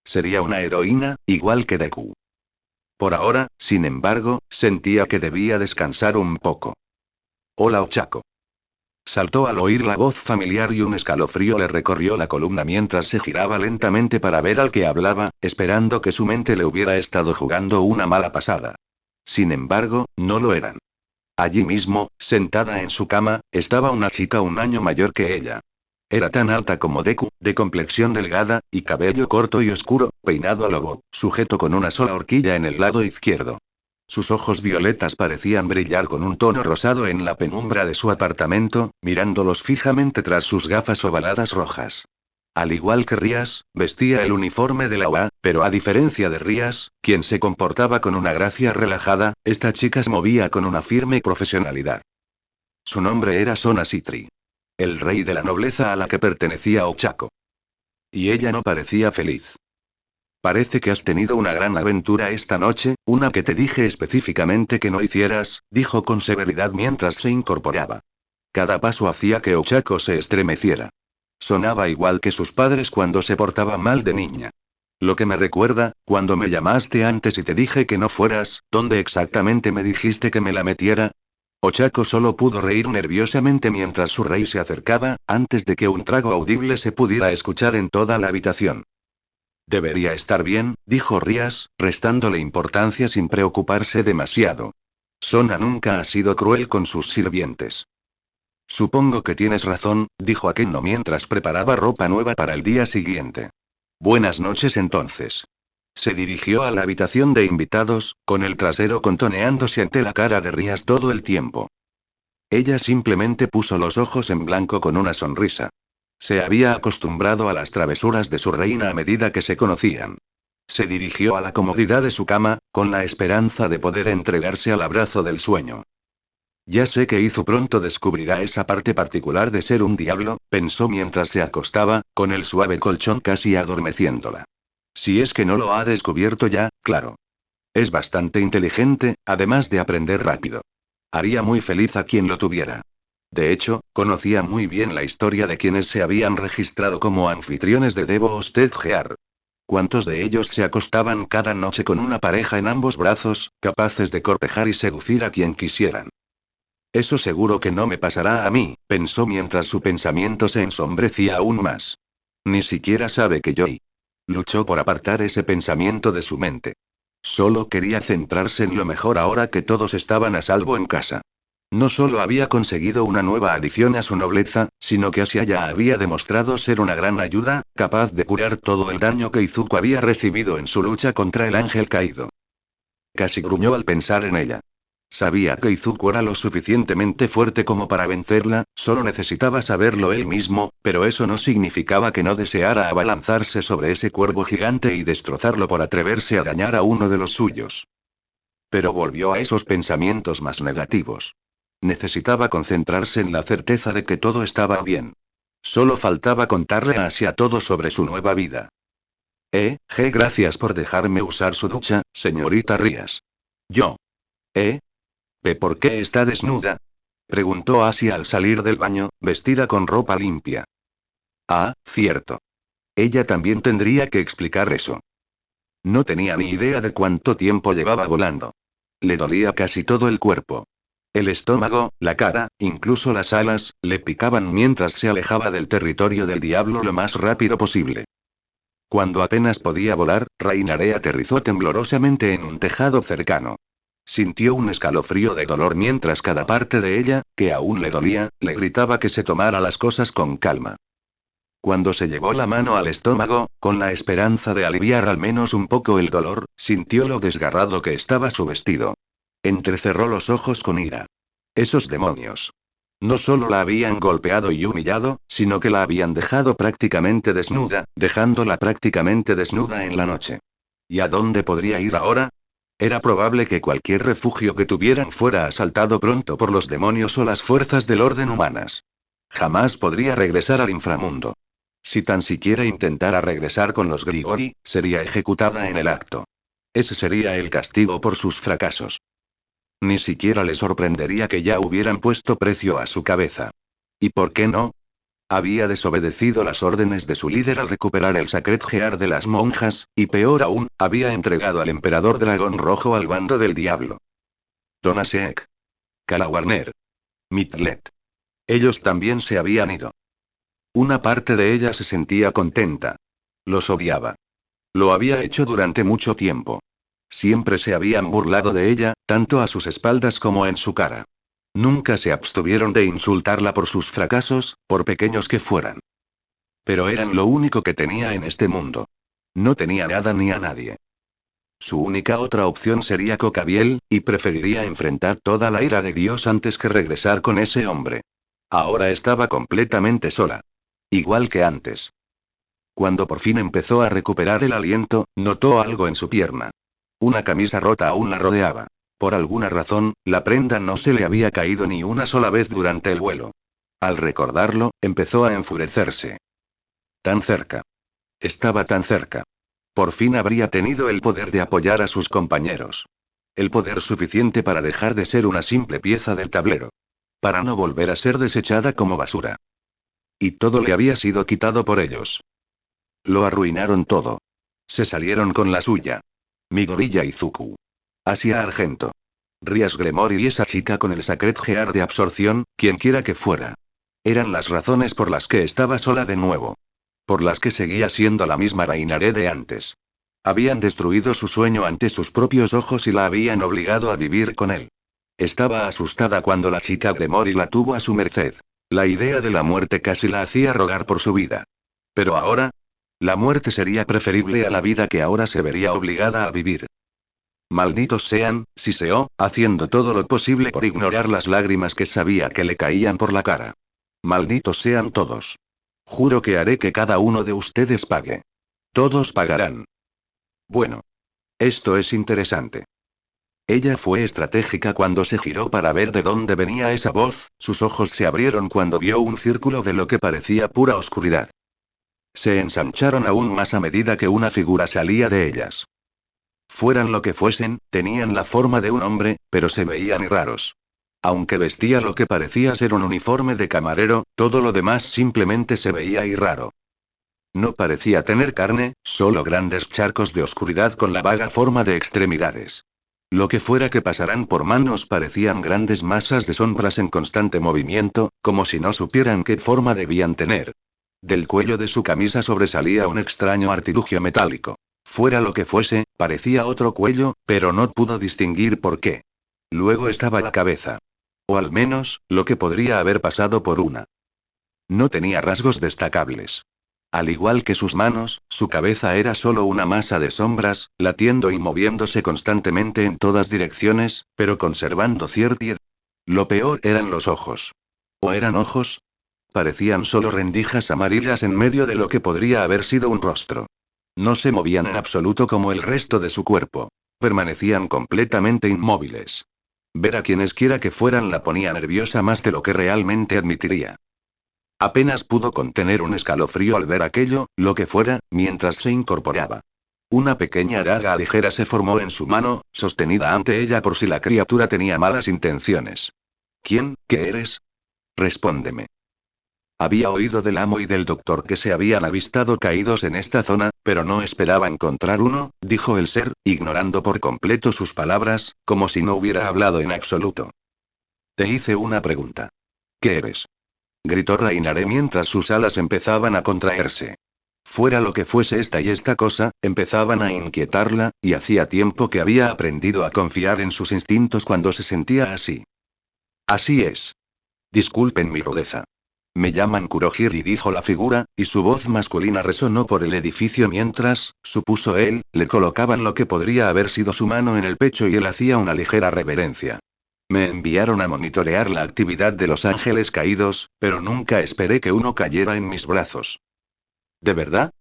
Sería una heroína, igual que Deku. Por ahora, sin embargo, sentía que debía descansar un poco. Hola Ochako. Saltó al oír la voz familiar y un escalofrío le recorrió la columna mientras se giraba lentamente para ver al que hablaba, esperando que su mente le hubiera estado jugando una mala pasada. Sin embargo, no lo eran. Allí mismo, sentada en su cama, estaba una chica un año mayor que ella. Era tan alta como Deku, de complexión delgada, y cabello corto y oscuro, peinado a lobo, sujeto con una sola horquilla en el lado izquierdo. Sus ojos violetas parecían brillar con un tono rosado en la penumbra de su apartamento, mirándolos fijamente tras sus gafas ovaladas rojas. Al igual que Rías, vestía el uniforme de la UA, pero a diferencia de Rías, quien se comportaba con una gracia relajada, esta chica se movía con una firme profesionalidad. Su nombre era Sona Sitri. El rey de la nobleza a la que pertenecía Ochako. Y ella no parecía feliz. Parece que has tenido una gran aventura esta noche, una que te dije específicamente que no hicieras, dijo con severidad mientras se incorporaba. Cada paso hacía que Ochako se estremeciera. Sonaba igual que sus padres cuando se portaba mal de niña. Lo que me recuerda, cuando me llamaste antes y te dije que no fueras, ¿dónde exactamente me dijiste que me la metiera? Ochako solo pudo reír nerviosamente mientras su rey se acercaba, antes de que un trago audible se pudiera escuchar en toda la habitación. Debería estar bien, dijo Rías, restándole importancia sin preocuparse demasiado. Sona nunca ha sido cruel con sus sirvientes. Supongo que tienes razón, dijo Akeno mientras preparaba ropa nueva para el día siguiente. Buenas noches entonces. Se dirigió a la habitación de invitados, con el trasero contoneándose ante la cara de Rías todo el tiempo. Ella simplemente puso los ojos en blanco con una sonrisa. Se había acostumbrado a las travesuras de su reina a medida que se conocían. Se dirigió a la comodidad de su cama, con la esperanza de poder entregarse al abrazo del sueño. Ya sé que Izu pronto descubrirá esa parte particular de ser un diablo, pensó mientras se acostaba, con el suave colchón casi adormeciéndola. Si es que no lo ha descubierto ya, claro. Es bastante inteligente, además de aprender rápido. Haría muy feliz a quien lo tuviera. De hecho, conocía muy bien la historia de quienes se habían registrado como anfitriones de Debo Hostegear. ¿Cuántos de ellos se acostaban cada noche con una pareja en ambos brazos, capaces de cortejar y seducir a quien quisieran? Eso seguro que no me pasará a mí, pensó mientras su pensamiento se ensombrecía aún más. Ni siquiera sabe que yo luchó por apartar ese pensamiento de su mente. Solo quería centrarse en lo mejor ahora que todos estaban a salvo en casa. No solo había conseguido una nueva adición a su nobleza, sino que Asia ya había demostrado ser una gran ayuda, capaz de curar todo el daño que Izuku había recibido en su lucha contra el ángel caído. Casi gruñó al pensar en ella. Sabía que Izuku era lo suficientemente fuerte como para vencerla, solo necesitaba saberlo él mismo, pero eso no significaba que no deseara abalanzarse sobre ese cuervo gigante y destrozarlo por atreverse a dañar a uno de los suyos. Pero volvió a esos pensamientos más negativos. Necesitaba concentrarse en la certeza de que todo estaba bien. Solo faltaba contarle a Asia todo sobre su nueva vida. Gracias por dejarme usar su ducha, señorita Rías. Yo. ¿Eh? ¿Por qué está desnuda? Preguntó Asia al salir del baño, vestida con ropa limpia. Ah, cierto. Ella también tendría que explicar eso. No tenía ni idea de cuánto tiempo llevaba volando. Le dolía casi todo el cuerpo. El estómago, la cara, incluso las alas, le picaban mientras se alejaba del territorio del diablo lo más rápido posible. Cuando apenas podía volar, Rainare aterrizó temblorosamente en un tejado cercano. Sintió un escalofrío de dolor mientras cada parte de ella, que aún le dolía, le gritaba que se tomara las cosas con calma. Cuando se llevó la mano al estómago, con la esperanza de aliviar al menos un poco el dolor, sintió lo desgarrado que estaba su vestido. Entrecerró los ojos con ira. Esos demonios. No solo la habían golpeado y humillado, sino que la habían dejado prácticamente desnuda, dejándola prácticamente desnuda en la noche. ¿Y a dónde podría ir ahora? Era probable que cualquier refugio que tuvieran fuera asaltado pronto por los demonios o las fuerzas del orden humanas. Jamás podría regresar al inframundo. Si tan siquiera intentara regresar con los Grigori, sería ejecutada en el acto. Ese sería el castigo por sus fracasos. Ni siquiera le sorprendería que ya hubieran puesto precio a su cabeza. ¿Y por qué no? Había desobedecido las órdenes de su líder al recuperar el Sacred Gear de las monjas, y peor aún, había entregado al emperador dragón rojo al bando del diablo. Donasek. Calawarner. Mitlet. Ellos también se habían ido. Una parte de ella se sentía contenta. Los odiaba. Lo había hecho durante mucho tiempo. Siempre se habían burlado de ella, tanto a sus espaldas como en su cara. Nunca se abstuvieron de insultarla por sus fracasos, por pequeños que fueran. Pero eran lo único que tenía en este mundo. No tenía nada ni a nadie. Su única otra opción sería Cocabiel, y preferiría enfrentar toda la ira de Dios antes que regresar con ese hombre. Ahora estaba completamente sola. Igual que antes. Cuando por fin empezó a recuperar el aliento, notó algo en su pierna. Una camisa rota aún la rodeaba. Por alguna razón, la prenda no se le había caído ni una sola vez durante el vuelo. Al recordarlo, empezó a enfurecerse. Tan cerca. Estaba tan cerca. Por fin habría tenido el poder de apoyar a sus compañeros. El poder suficiente para dejar de ser una simple pieza del tablero. Para no volver a ser desechada como basura. Y todo le había sido quitado por ellos. Lo arruinaron todo. Se salieron con la suya. Midoriya Izuku. Asia Argento. Rías Gremory y esa chica con el Sacred Gear de absorción, quienquiera que fuera. Eran las razones por las que estaba sola de nuevo. Por las que seguía siendo la misma Rainare de antes. Habían destruido su sueño ante sus propios ojos y la habían obligado a vivir con él. Estaba asustada cuando la chica Gremory la tuvo a su merced. La idea de la muerte casi la hacía rogar por su vida. Pero ahora, la muerte sería preferible a la vida que ahora se vería obligada a vivir. Malditos sean, siseó, haciendo todo lo posible por ignorar las lágrimas que sabía que le caían por la cara. Malditos sean todos. Juro que haré que cada uno de ustedes pague. Todos pagarán. Bueno. Esto es interesante. Ella fue estratégica cuando se giró para ver de dónde venía esa voz, sus ojos se abrieron cuando vio un círculo de lo que parecía pura oscuridad. Se ensancharon aún más a medida que una figura salía de ellas. Fueran lo que fuesen, tenían la forma de un hombre, pero se veían raros. Aunque vestía lo que parecía ser un uniforme de camarero, todo lo demás simplemente se veía y raro. No parecía tener carne, solo grandes charcos de oscuridad con la vaga forma de extremidades. Lo que fuera que pasaran por manos parecían grandes masas de sombras en constante movimiento, como si no supieran qué forma debían tener. Del cuello de su camisa sobresalía un extraño artilugio metálico. Fuera lo que fuese, parecía otro cuello, pero no pudo distinguir por qué. Luego estaba la cabeza. O al menos, lo que podría haber pasado por una. No tenía rasgos destacables. Al igual que sus manos, su cabeza era solo una masa de sombras, latiendo y moviéndose constantemente en todas direcciones, pero conservando cierta. Lo peor eran los ojos. ¿O eran ojos? Parecían solo rendijas amarillas en medio de lo que podría haber sido un rostro. No se movían en absoluto como el resto de su cuerpo. Permanecían completamente inmóviles. Ver a quienes quiera que fueran la ponía nerviosa más de lo que realmente admitiría. Apenas pudo contener un escalofrío al ver aquello, lo que fuera, mientras se incorporaba. Una pequeña daga ligera se formó en su mano, sostenida ante ella por si la criatura tenía malas intenciones. ¿Quién, qué eres? Respóndeme. Había oído del amo y del doctor que se habían avistado caídos en esta zona, pero no esperaba encontrar uno, dijo el ser, ignorando por completo sus palabras, como si no hubiera hablado en absoluto. Te hice una pregunta. ¿Qué eres? Gritó Rainare mientras sus alas empezaban a contraerse. Fuera lo que fuese esta cosa, empezaban a inquietarla, y hacía tiempo que había aprendido a confiar en sus instintos cuando se sentía así. Así es. Disculpen mi rudeza. Me llaman Kurohiri, dijo la figura, y su voz masculina resonó por el edificio mientras, supuso él, le colocaban lo que podría haber sido su mano en el pecho y él hacía una ligera reverencia. Me enviaron a monitorear la actividad de los ángeles caídos, pero nunca esperé que uno cayera en mis brazos. ¿De verdad?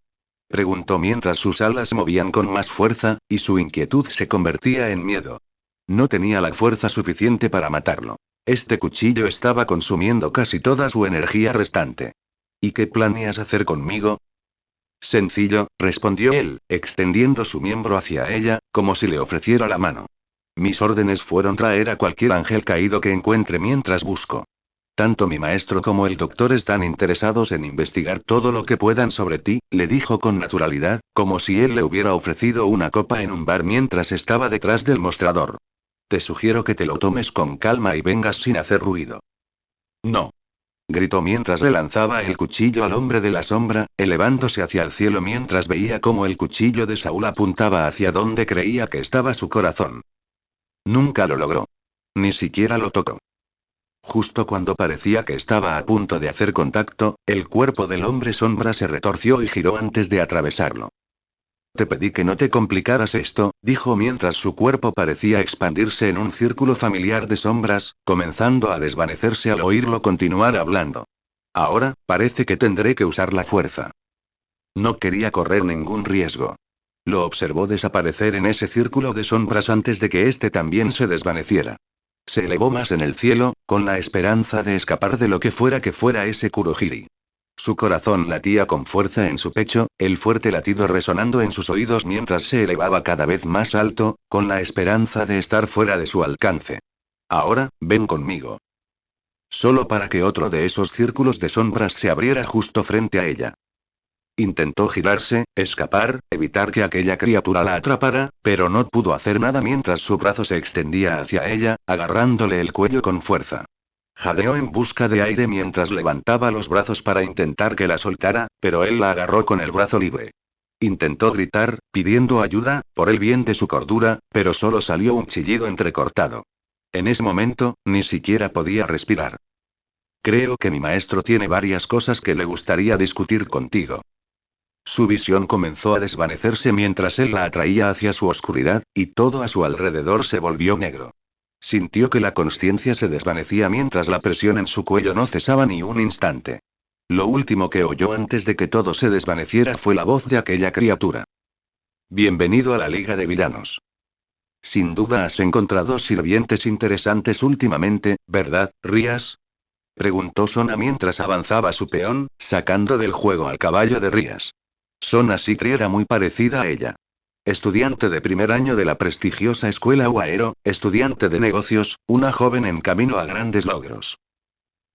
Preguntó mientras sus alas se movían con más fuerza, y su inquietud se convertía en miedo. No tenía la fuerza suficiente para matarlo. Este cuchillo estaba consumiendo casi toda su energía restante. ¿Y qué planeas hacer conmigo? Sencillo, respondió él, extendiendo su miembro hacia ella, como si le ofreciera la mano. Mis órdenes fueron traer a cualquier ángel caído que encuentre mientras busco. Tanto mi maestro como el doctor están interesados en investigar todo lo que puedan sobre ti, le dijo con naturalidad, como si él le hubiera ofrecido una copa en un bar mientras estaba detrás del mostrador. Te sugiero que te lo tomes con calma y vengas sin hacer ruido. No. Gritó mientras le lanzaba el cuchillo al hombre de la sombra, elevándose hacia el cielo mientras veía cómo el cuchillo de Saúl apuntaba hacia donde creía que estaba su corazón. Nunca lo logró. Ni siquiera lo tocó. Justo cuando parecía que estaba a punto de hacer contacto, el cuerpo del hombre sombra se retorció y giró antes de atravesarlo. Te pedí que no te complicaras esto, dijo mientras su cuerpo parecía expandirse en un círculo familiar de sombras, comenzando a desvanecerse al oírlo continuar hablando. Ahora, parece que tendré que usar la fuerza. No quería correr ningún riesgo. Lo observó desaparecer en ese círculo de sombras antes de que éste también se desvaneciera. Se elevó más en el cielo, con la esperanza de escapar de lo que fuera ese Kurohiri. Su corazón latía con fuerza en su pecho, el fuerte latido resonando en sus oídos mientras se elevaba cada vez más alto, con la esperanza de estar fuera de su alcance. Ahora, ven conmigo. Solo para que otro de esos círculos de sombras se abriera justo frente a ella. Intentó girarse, escapar, evitar que aquella criatura la atrapara, pero no pudo hacer nada mientras su brazo se extendía hacia ella, agarrándole el cuello con fuerza. Jadeó en busca de aire mientras levantaba los brazos para intentar que la soltara, pero él la agarró con el brazo libre. Intentó gritar, pidiendo ayuda, por el bien de su cordura, pero solo salió un chillido entrecortado. En ese momento, ni siquiera podía respirar. Creo que mi maestro tiene varias cosas que le gustaría discutir contigo. Su visión comenzó a desvanecerse mientras él la atraía hacia su oscuridad, y todo a su alrededor se volvió negro. Sintió que la consciencia se desvanecía mientras la presión en su cuello no cesaba ni un instante. Lo último que oyó antes de que todo se desvaneciera fue la voz de aquella criatura. Bienvenido a la Liga de Villanos. Sin duda has encontrado sirvientes interesantes últimamente, ¿verdad, Rías? Preguntó Sona mientras avanzaba su peón, sacando del juego al caballo de Rías. Sona Sitri era muy parecida a ella. estudiante de primer año de la prestigiosa escuela Uaero, estudiante de negocios, una joven en camino a grandes logros.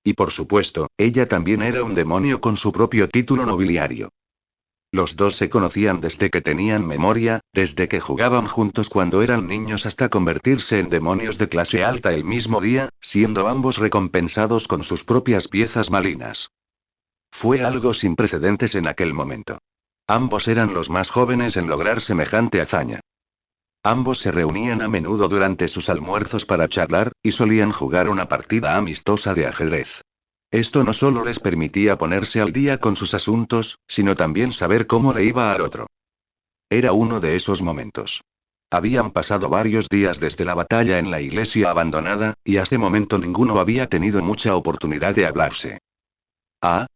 Y por supuesto, ella también era un demonio con su propio título nobiliario. Los dos se conocían desde que tenían memoria, desde que jugaban juntos cuando eran niños hasta convertirse en demonios de clase alta el mismo día, siendo ambos recompensados con sus propias piezas malignas. Fue algo sin precedentes en aquel momento. Ambos eran los más jóvenes en lograr semejante hazaña. Ambos se reunían a menudo durante sus almuerzos para charlar, y solían jugar una partida amistosa de ajedrez. Esto no solo les permitía ponerse al día con sus asuntos, sino también saber cómo le iba al otro. Era uno de esos momentos. Habían pasado varios días desde la batalla en la iglesia abandonada, y a ese momento ninguno había tenido mucha oportunidad de hablarse. ¿Ah?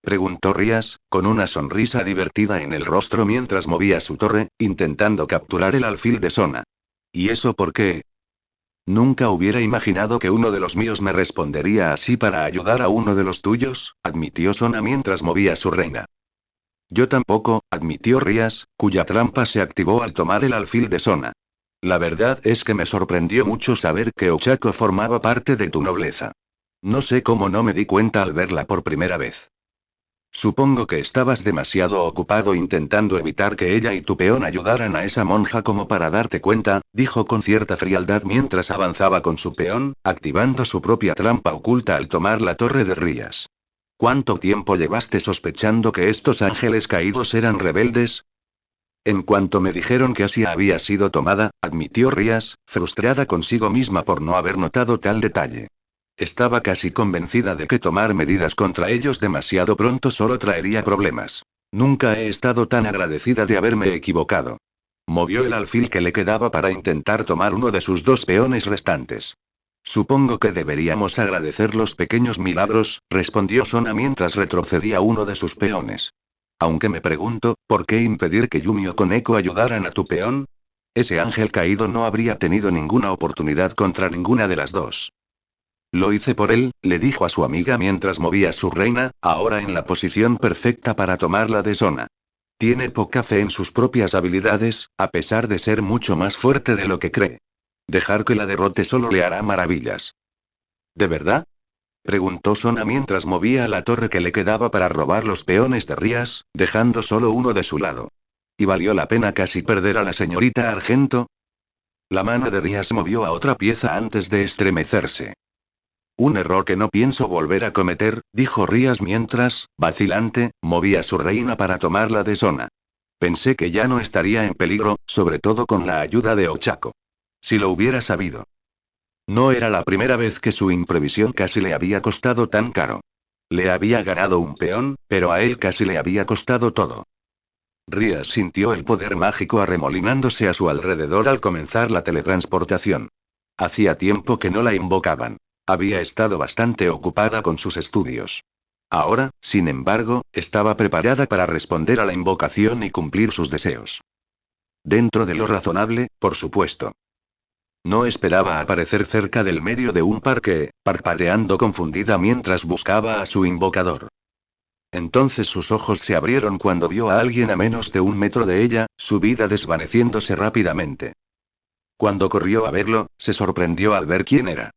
Preguntó Rías, con una sonrisa divertida en el rostro mientras movía su torre, intentando capturar el alfil de Sona. ¿Y eso por qué? Nunca hubiera imaginado que uno de los míos me respondería así para ayudar a uno de los tuyos, admitió Sona mientras movía su reina. Yo tampoco, admitió Rías, cuya trampa se activó al tomar el alfil de Sona. La verdad es que me sorprendió mucho saber que Ochako formaba parte de tu nobleza. No sé cómo no me di cuenta al verla por primera vez. Supongo que estabas demasiado ocupado intentando evitar que ella y tu peón ayudaran a esa monja como para darte cuenta, dijo con cierta frialdad mientras avanzaba con su peón, activando su propia trampa oculta al tomar la torre de Rías. ¿Cuánto tiempo llevaste sospechando que estos ángeles caídos eran rebeldes? En cuanto me dijeron que Asia había sido tomada, admitió Rías, frustrada consigo misma por no haber notado tal detalle. Estaba casi convencida de que tomar medidas contra ellos demasiado pronto solo traería problemas. Nunca he estado tan agradecida de haberme equivocado. Movió el alfil que le quedaba para intentar tomar uno de sus dos peones restantes. Supongo que deberíamos agradecer los pequeños milagros, respondió Sona mientras retrocedía uno de sus peones. Aunque me pregunto, ¿por qué impedir que Yumi o Koneko ayudaran a tu peón? Ese ángel caído no habría tenido ninguna oportunidad contra ninguna de las dos. Lo hice por él, le dijo a su amiga mientras movía su reina, ahora en la posición perfecta para tomarla de Sona. Tiene poca fe en sus propias habilidades, a pesar de ser mucho más fuerte de lo que cree. Dejar que la derrote solo le hará maravillas. ¿De verdad? Preguntó Sona mientras movía la torre que le quedaba para robar los peones de Rías, dejando solo uno de su lado. ¿Y valió la pena casi perder a la señorita Argento? La mano de Rías movió a otra pieza antes de estremecerse. Un error que no pienso volver a cometer, dijo Rías mientras, vacilante, movía a su reina para tomarla de Sona. Pensé que ya no estaría en peligro, sobre todo con la ayuda de Ochako. Si lo hubiera sabido. No era la primera vez que su imprevisión casi le había costado tan caro. Le había ganado un peón, pero a él casi le había costado todo. Rías sintió el poder mágico arremolinándose a su alrededor al comenzar la teletransportación. Hacía tiempo que no la invocaban. Había estado bastante ocupada con sus estudios. Ahora, sin embargo, estaba preparada para responder a la invocación y cumplir sus deseos. Dentro de lo razonable, por supuesto. No esperaba aparecer cerca del medio de un parque, parpadeando confundida mientras buscaba a su invocador. Entonces sus ojos se abrieron cuando vio a alguien a menos de 1 metro de ella, su vida desvaneciéndose rápidamente. Cuando corrió a verlo, se sorprendió al ver quién era.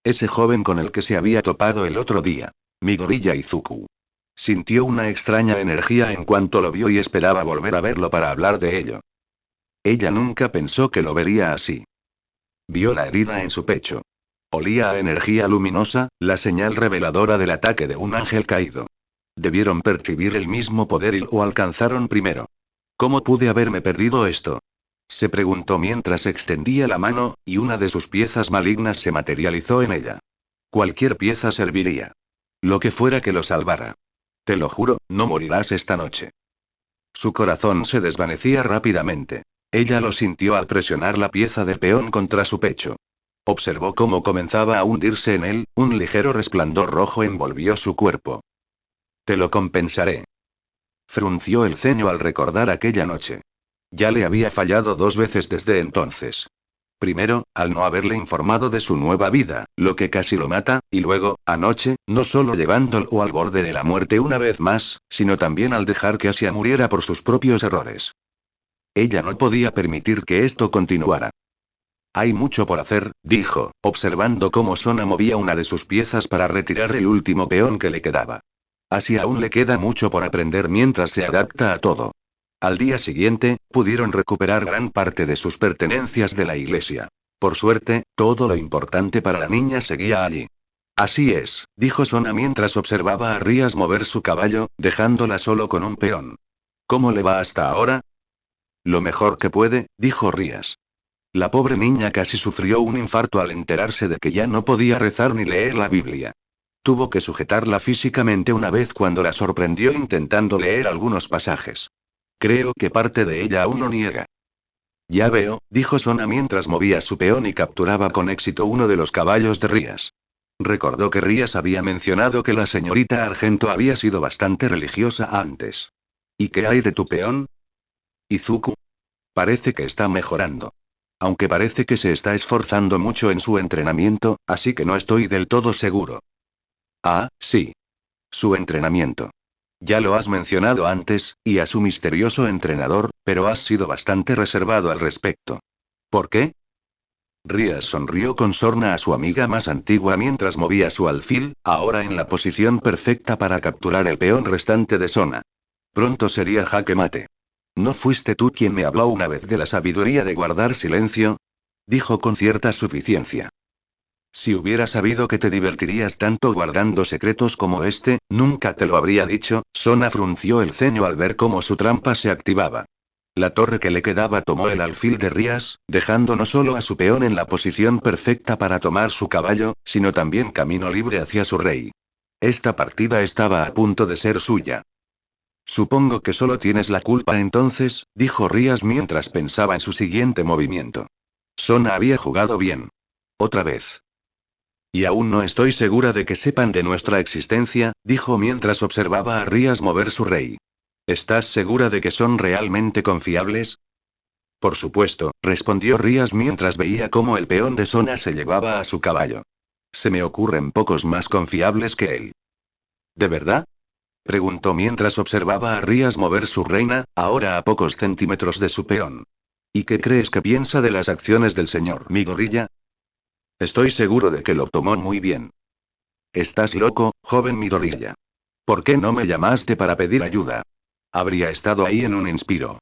Ese joven con el que se había topado el otro día. Midoriya Izuku. Sintió una extraña energía en cuanto lo vio y esperaba volver a verlo para hablar de ello. Ella nunca pensó que lo vería así. Vio la herida en su pecho. Olía a energía luminosa, la señal reveladora del ataque de un ángel caído. Debieron percibir el mismo poder y lo alcanzaron primero. ¿Cómo pude haberme perdido esto? Se preguntó mientras extendía la mano, y una de sus piezas malignas se materializó en ella. Cualquier pieza serviría. Lo que fuera que lo salvara. Te lo juro, no morirás esta noche. Su corazón se desvanecía rápidamente. Ella lo sintió al presionar la pieza del peón contra su pecho. Observó cómo comenzaba a hundirse en él, un ligero resplandor rojo envolvió su cuerpo. Te lo compensaré. Frunció el ceño al recordar aquella noche. Ya le había fallado 2 veces desde entonces. Primero, al no haberle informado de su nueva vida, lo que casi lo mata, y luego, anoche, no solo llevándolo al borde de la muerte una vez más, sino también al dejar que Asia muriera por sus propios errores. Ella no podía permitir que esto continuara. Hay mucho por hacer, dijo, observando cómo Sona movía una de sus piezas para retirar el último peón que le quedaba. Así aún le queda mucho por aprender mientras se adapta a todo. Al día siguiente, pudieron recuperar gran parte de sus pertenencias de la iglesia. Por suerte, todo lo importante para la niña seguía allí. Así es, dijo Sona mientras observaba a Rías mover su caballo, dejándola solo con un peón. ¿Cómo le va hasta ahora? Lo mejor que puede, dijo Rías. La pobre niña casi sufrió un infarto al enterarse de que ya no podía rezar ni leer la Biblia. Tuvo que sujetarla físicamente una vez cuando la sorprendió intentando leer algunos pasajes. Creo que parte de ella aún lo niega. Ya veo, dijo Sona mientras movía su peón y capturaba con éxito uno de los caballos de Rías. Recordó que Rías había mencionado que la señorita Argento había sido bastante religiosa antes. ¿Y qué hay de tu peón? Izuku. Parece que está mejorando. Aunque parece que se está esforzando mucho en su entrenamiento, así que no estoy del todo seguro. Ah, sí. Su entrenamiento. Ya lo has mencionado antes, y a su misterioso entrenador, pero has sido bastante reservado al respecto. ¿Por qué? Rías sonrió con sorna a su amiga más antigua mientras movía su alfil, ahora en la posición perfecta para capturar el peón restante de Sona. Pronto sería jaque mate. ¿No fuiste tú quien me habló una vez de la sabiduría de guardar silencio? Dijo con cierta suficiencia. Si hubiera sabido que te divertirías tanto guardando secretos como este, nunca te lo habría dicho. Sona frunció el ceño al ver cómo su trampa se activaba. La torre que le quedaba tomó el alfil de Rías, dejando no solo a su peón en la posición perfecta para tomar su caballo, sino también camino libre hacia su rey. Esta partida estaba a punto de ser suya. Supongo que solo tienes la culpa entonces, dijo Rías mientras pensaba en su siguiente movimiento. Sona había jugado bien. Otra vez. Y aún no estoy segura de que sepan de nuestra existencia, dijo mientras observaba a Rías mover su rey. ¿Estás segura de que son realmente confiables? Por supuesto, respondió Rías mientras veía cómo el peón de Sona se llevaba a su caballo. Se me ocurren pocos más confiables que él. ¿De verdad? Preguntó mientras observaba a Rías mover su reina, ahora a pocos centímetros de su peón. ¿Y qué crees que piensa de las acciones del señor Midoriya? Estoy seguro de que lo tomó muy bien. Estás loco, joven Midoriya. ¿Por qué no me llamaste para pedir ayuda? Habría estado ahí en un inspiro.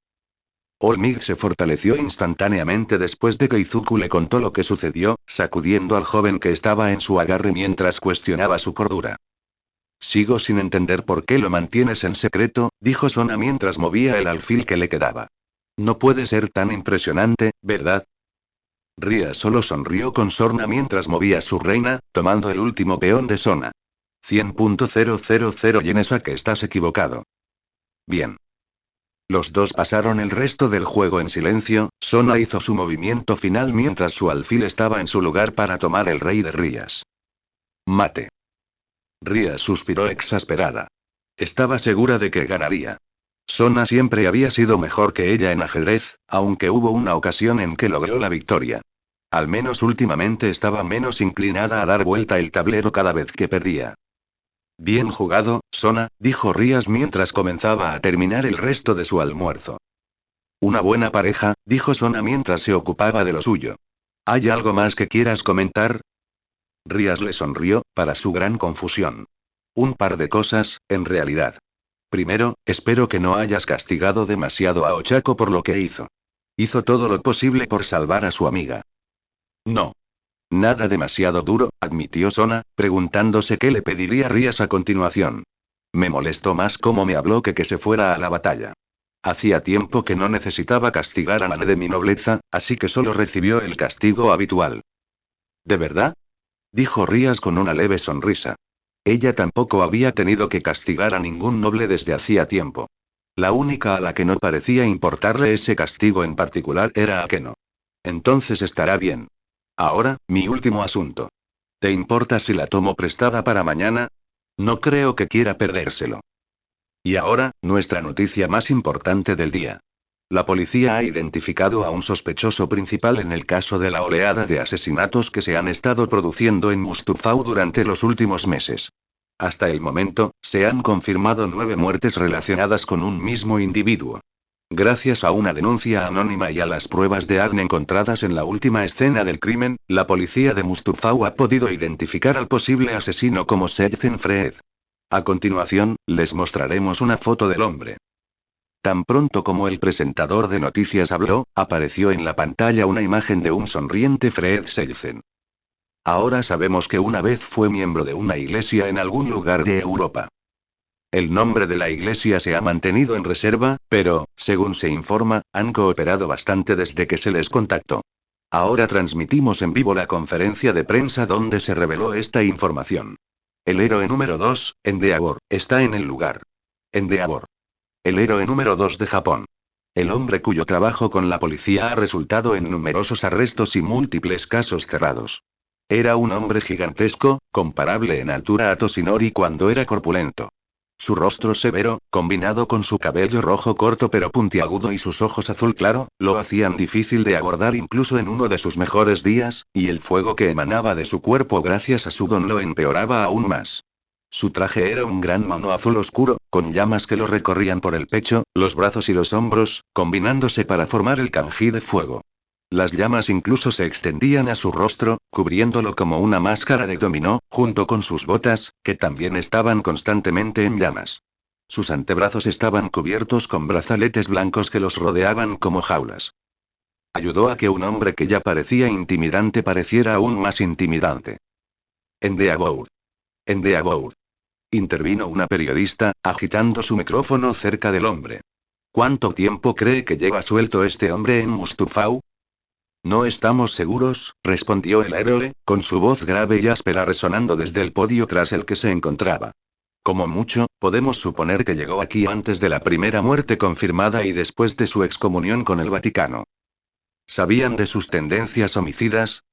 Olmig se fortaleció instantáneamente después de que Izuku le contó lo que sucedió, sacudiendo al joven que estaba en su agarre mientras cuestionaba su cordura. Sigo sin entender por qué lo mantienes en secreto, dijo Sona mientras movía el alfil que le quedaba. No puede ser tan impresionante, ¿verdad? Ría solo sonrió con sorna mientras movía su reina, tomando el último peón de Sona. 100.000 y en esa que estás equivocado. Bien. Los dos pasaron el resto del juego en silencio. Sona hizo su movimiento final mientras su alfil estaba en su lugar para tomar el rey de Rías. Mate. Rías suspiró exasperada. Estaba segura de que ganaría. Sona siempre había sido mejor que ella en ajedrez, aunque hubo una ocasión en que logró la victoria. Al menos últimamente estaba menos inclinada a dar vuelta el tablero cada vez que perdía. Bien jugado, Sona, dijo Rías mientras comenzaba a terminar el resto de su almuerzo. Una buena pareja, dijo Sona mientras se ocupaba de lo suyo. ¿Hay algo más que quieras comentar? Rías le sonrió, para su gran confusión. Un par de cosas, en realidad. Primero, espero que no hayas castigado demasiado a Ochako por lo que hizo. Hizo todo lo posible por salvar a su amiga. No. Nada demasiado duro, admitió Sona, preguntándose qué le pediría Rías a continuación. Me molestó más cómo me habló que se fuera a la batalla. Hacía tiempo que no necesitaba castigar a la de mi nobleza, así que solo recibió el castigo habitual. ¿De verdad? Dijo Rías con una leve sonrisa. Ella tampoco había tenido que castigar a ningún noble desde hacía tiempo. La única a la que no parecía importarle ese castigo en particular era Akeno. Entonces estará bien. Ahora, mi último asunto. ¿Te importa si la tomo prestada para mañana? No creo que quiera perdérselo. Y ahora, nuestra noticia más importante del día. La policía ha identificado a un sospechoso principal en el caso de la oleada de asesinatos que se han estado produciendo en Mustafao durante los últimos meses. Hasta el momento, se han confirmado 9 muertes relacionadas con un mismo individuo. Gracias a una denuncia anónima y a las pruebas de ADN encontradas en la última escena del crimen, la policía de Mustafau ha podido identificar al posible asesino como Seyzen Fred. A continuación, les mostraremos una foto del hombre. Tan pronto como el presentador de noticias habló, apareció en la pantalla una imagen de un sonriente Fred Seyzen. Ahora sabemos que una vez fue miembro de una iglesia en algún lugar de Europa. El nombre de la iglesia se ha mantenido en reserva, pero, según se informa, han cooperado bastante desde que se les contactó. Ahora transmitimos en vivo la conferencia de prensa donde se reveló esta información. El héroe número 2, Endeavor, está en el lugar. Endeavor. El héroe número 2 de Japón. El hombre cuyo trabajo con la policía ha resultado en numerosos arrestos y múltiples casos cerrados. Era un hombre gigantesco, comparable en altura a Toshinori cuando era corpulento. Su rostro severo, combinado con su cabello rojo corto pero puntiagudo y sus ojos azul claro, lo hacían difícil de abordar incluso en uno de sus mejores días, y el fuego que emanaba de su cuerpo gracias a su don lo empeoraba aún más. Su traje era un gran mono azul oscuro, con llamas que lo recorrían por el pecho, los brazos y los hombros, combinándose para formar el kanji de fuego. Las llamas incluso se extendían a su rostro, cubriéndolo como una máscara de dominó, junto con sus botas, que también estaban constantemente en llamas. Sus antebrazos estaban cubiertos con brazaletes blancos que los rodeaban como jaulas. Ayudó a que un hombre que ya parecía intimidante pareciera aún más intimidante. Endeavor. Endeavor. Intervino una periodista, agitando su micrófono cerca del hombre. ¿Cuánto tiempo cree que lleva suelto este hombre en Mustafau? No estamos seguros, respondió el héroe, con su voz grave y áspera resonando desde el podio tras el que se encontraba. Como mucho, podemos suponer que llegó aquí antes de la primera muerte confirmada y después de su excomunión con el Vaticano. ¿Sabían de sus tendencias homicidas?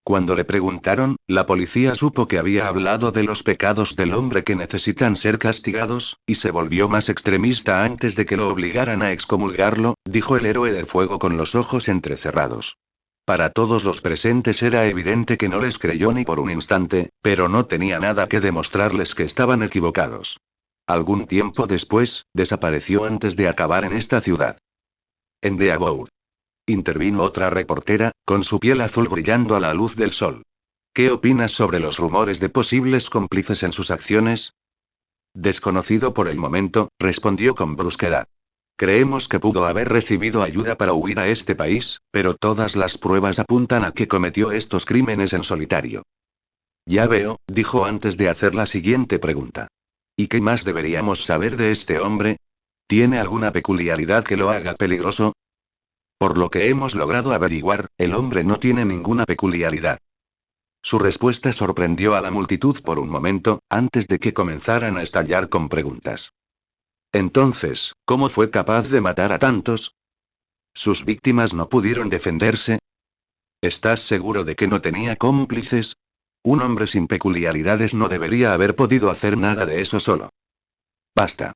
Cuando le preguntaron, la policía supo que había hablado de los pecados del hombre que necesitan ser castigados, y se volvió más extremista antes de que lo obligaran a excomulgarlo, dijo el héroe de fuego con los ojos entrecerrados. Para todos los presentes era evidente que no les creyó ni por un instante, pero no tenía nada que demostrarles que estaban equivocados. Algún tiempo después, desapareció antes de acabar en esta ciudad. Endeavor. Intervino otra reportera, con su piel azul brillando a la luz del sol. ¿Qué opinas sobre los rumores de posibles cómplices en sus acciones? Desconocido por el momento, respondió con brusquedad. Creemos que pudo haber recibido ayuda para huir a este país, pero todas las pruebas apuntan a que cometió estos crímenes en solitario. Ya veo, dijo antes de hacer la siguiente pregunta. ¿Y qué más deberíamos saber de este hombre? ¿Tiene alguna peculiaridad que lo haga peligroso? Por lo que hemos logrado averiguar, el hombre no tiene ninguna peculiaridad. Su respuesta sorprendió a la multitud por un momento, antes de que comenzaran a estallar con preguntas. Entonces, ¿cómo fue capaz de matar a tantos? ¿Sus víctimas no pudieron defenderse? ¿Estás seguro de que no tenía cómplices? Un hombre sin peculiaridades no debería haber podido hacer nada de eso solo. Basta.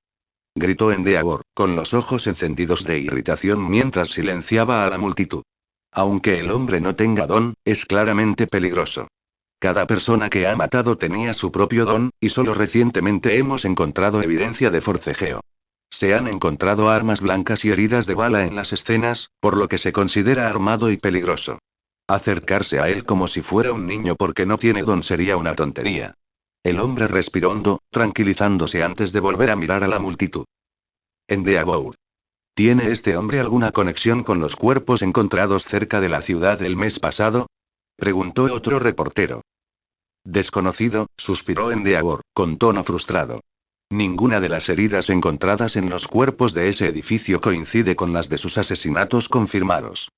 Gritó Endeavor, con los ojos encendidos de irritación mientras silenciaba a la multitud. Aunque el hombre no tenga don, es claramente peligroso. Cada persona que ha matado tenía su propio don, y solo recientemente hemos encontrado evidencia de forcejeo. Se han encontrado armas blancas y heridas de bala en las escenas, por lo que se considera armado y peligroso. Acercarse a él como si fuera un niño porque no tiene don sería una tontería. El hombre respiró hondo, tranquilizándose antes de volver a mirar a la multitud. Endeavor. ¿Tiene este hombre alguna conexión con los cuerpos encontrados cerca de la ciudad el mes pasado? Preguntó otro reportero. Desconocido, suspiró Endeavor, con tono frustrado. Ninguna de las heridas encontradas en los cuerpos de ese edificio coincide con las de sus asesinatos confirmados.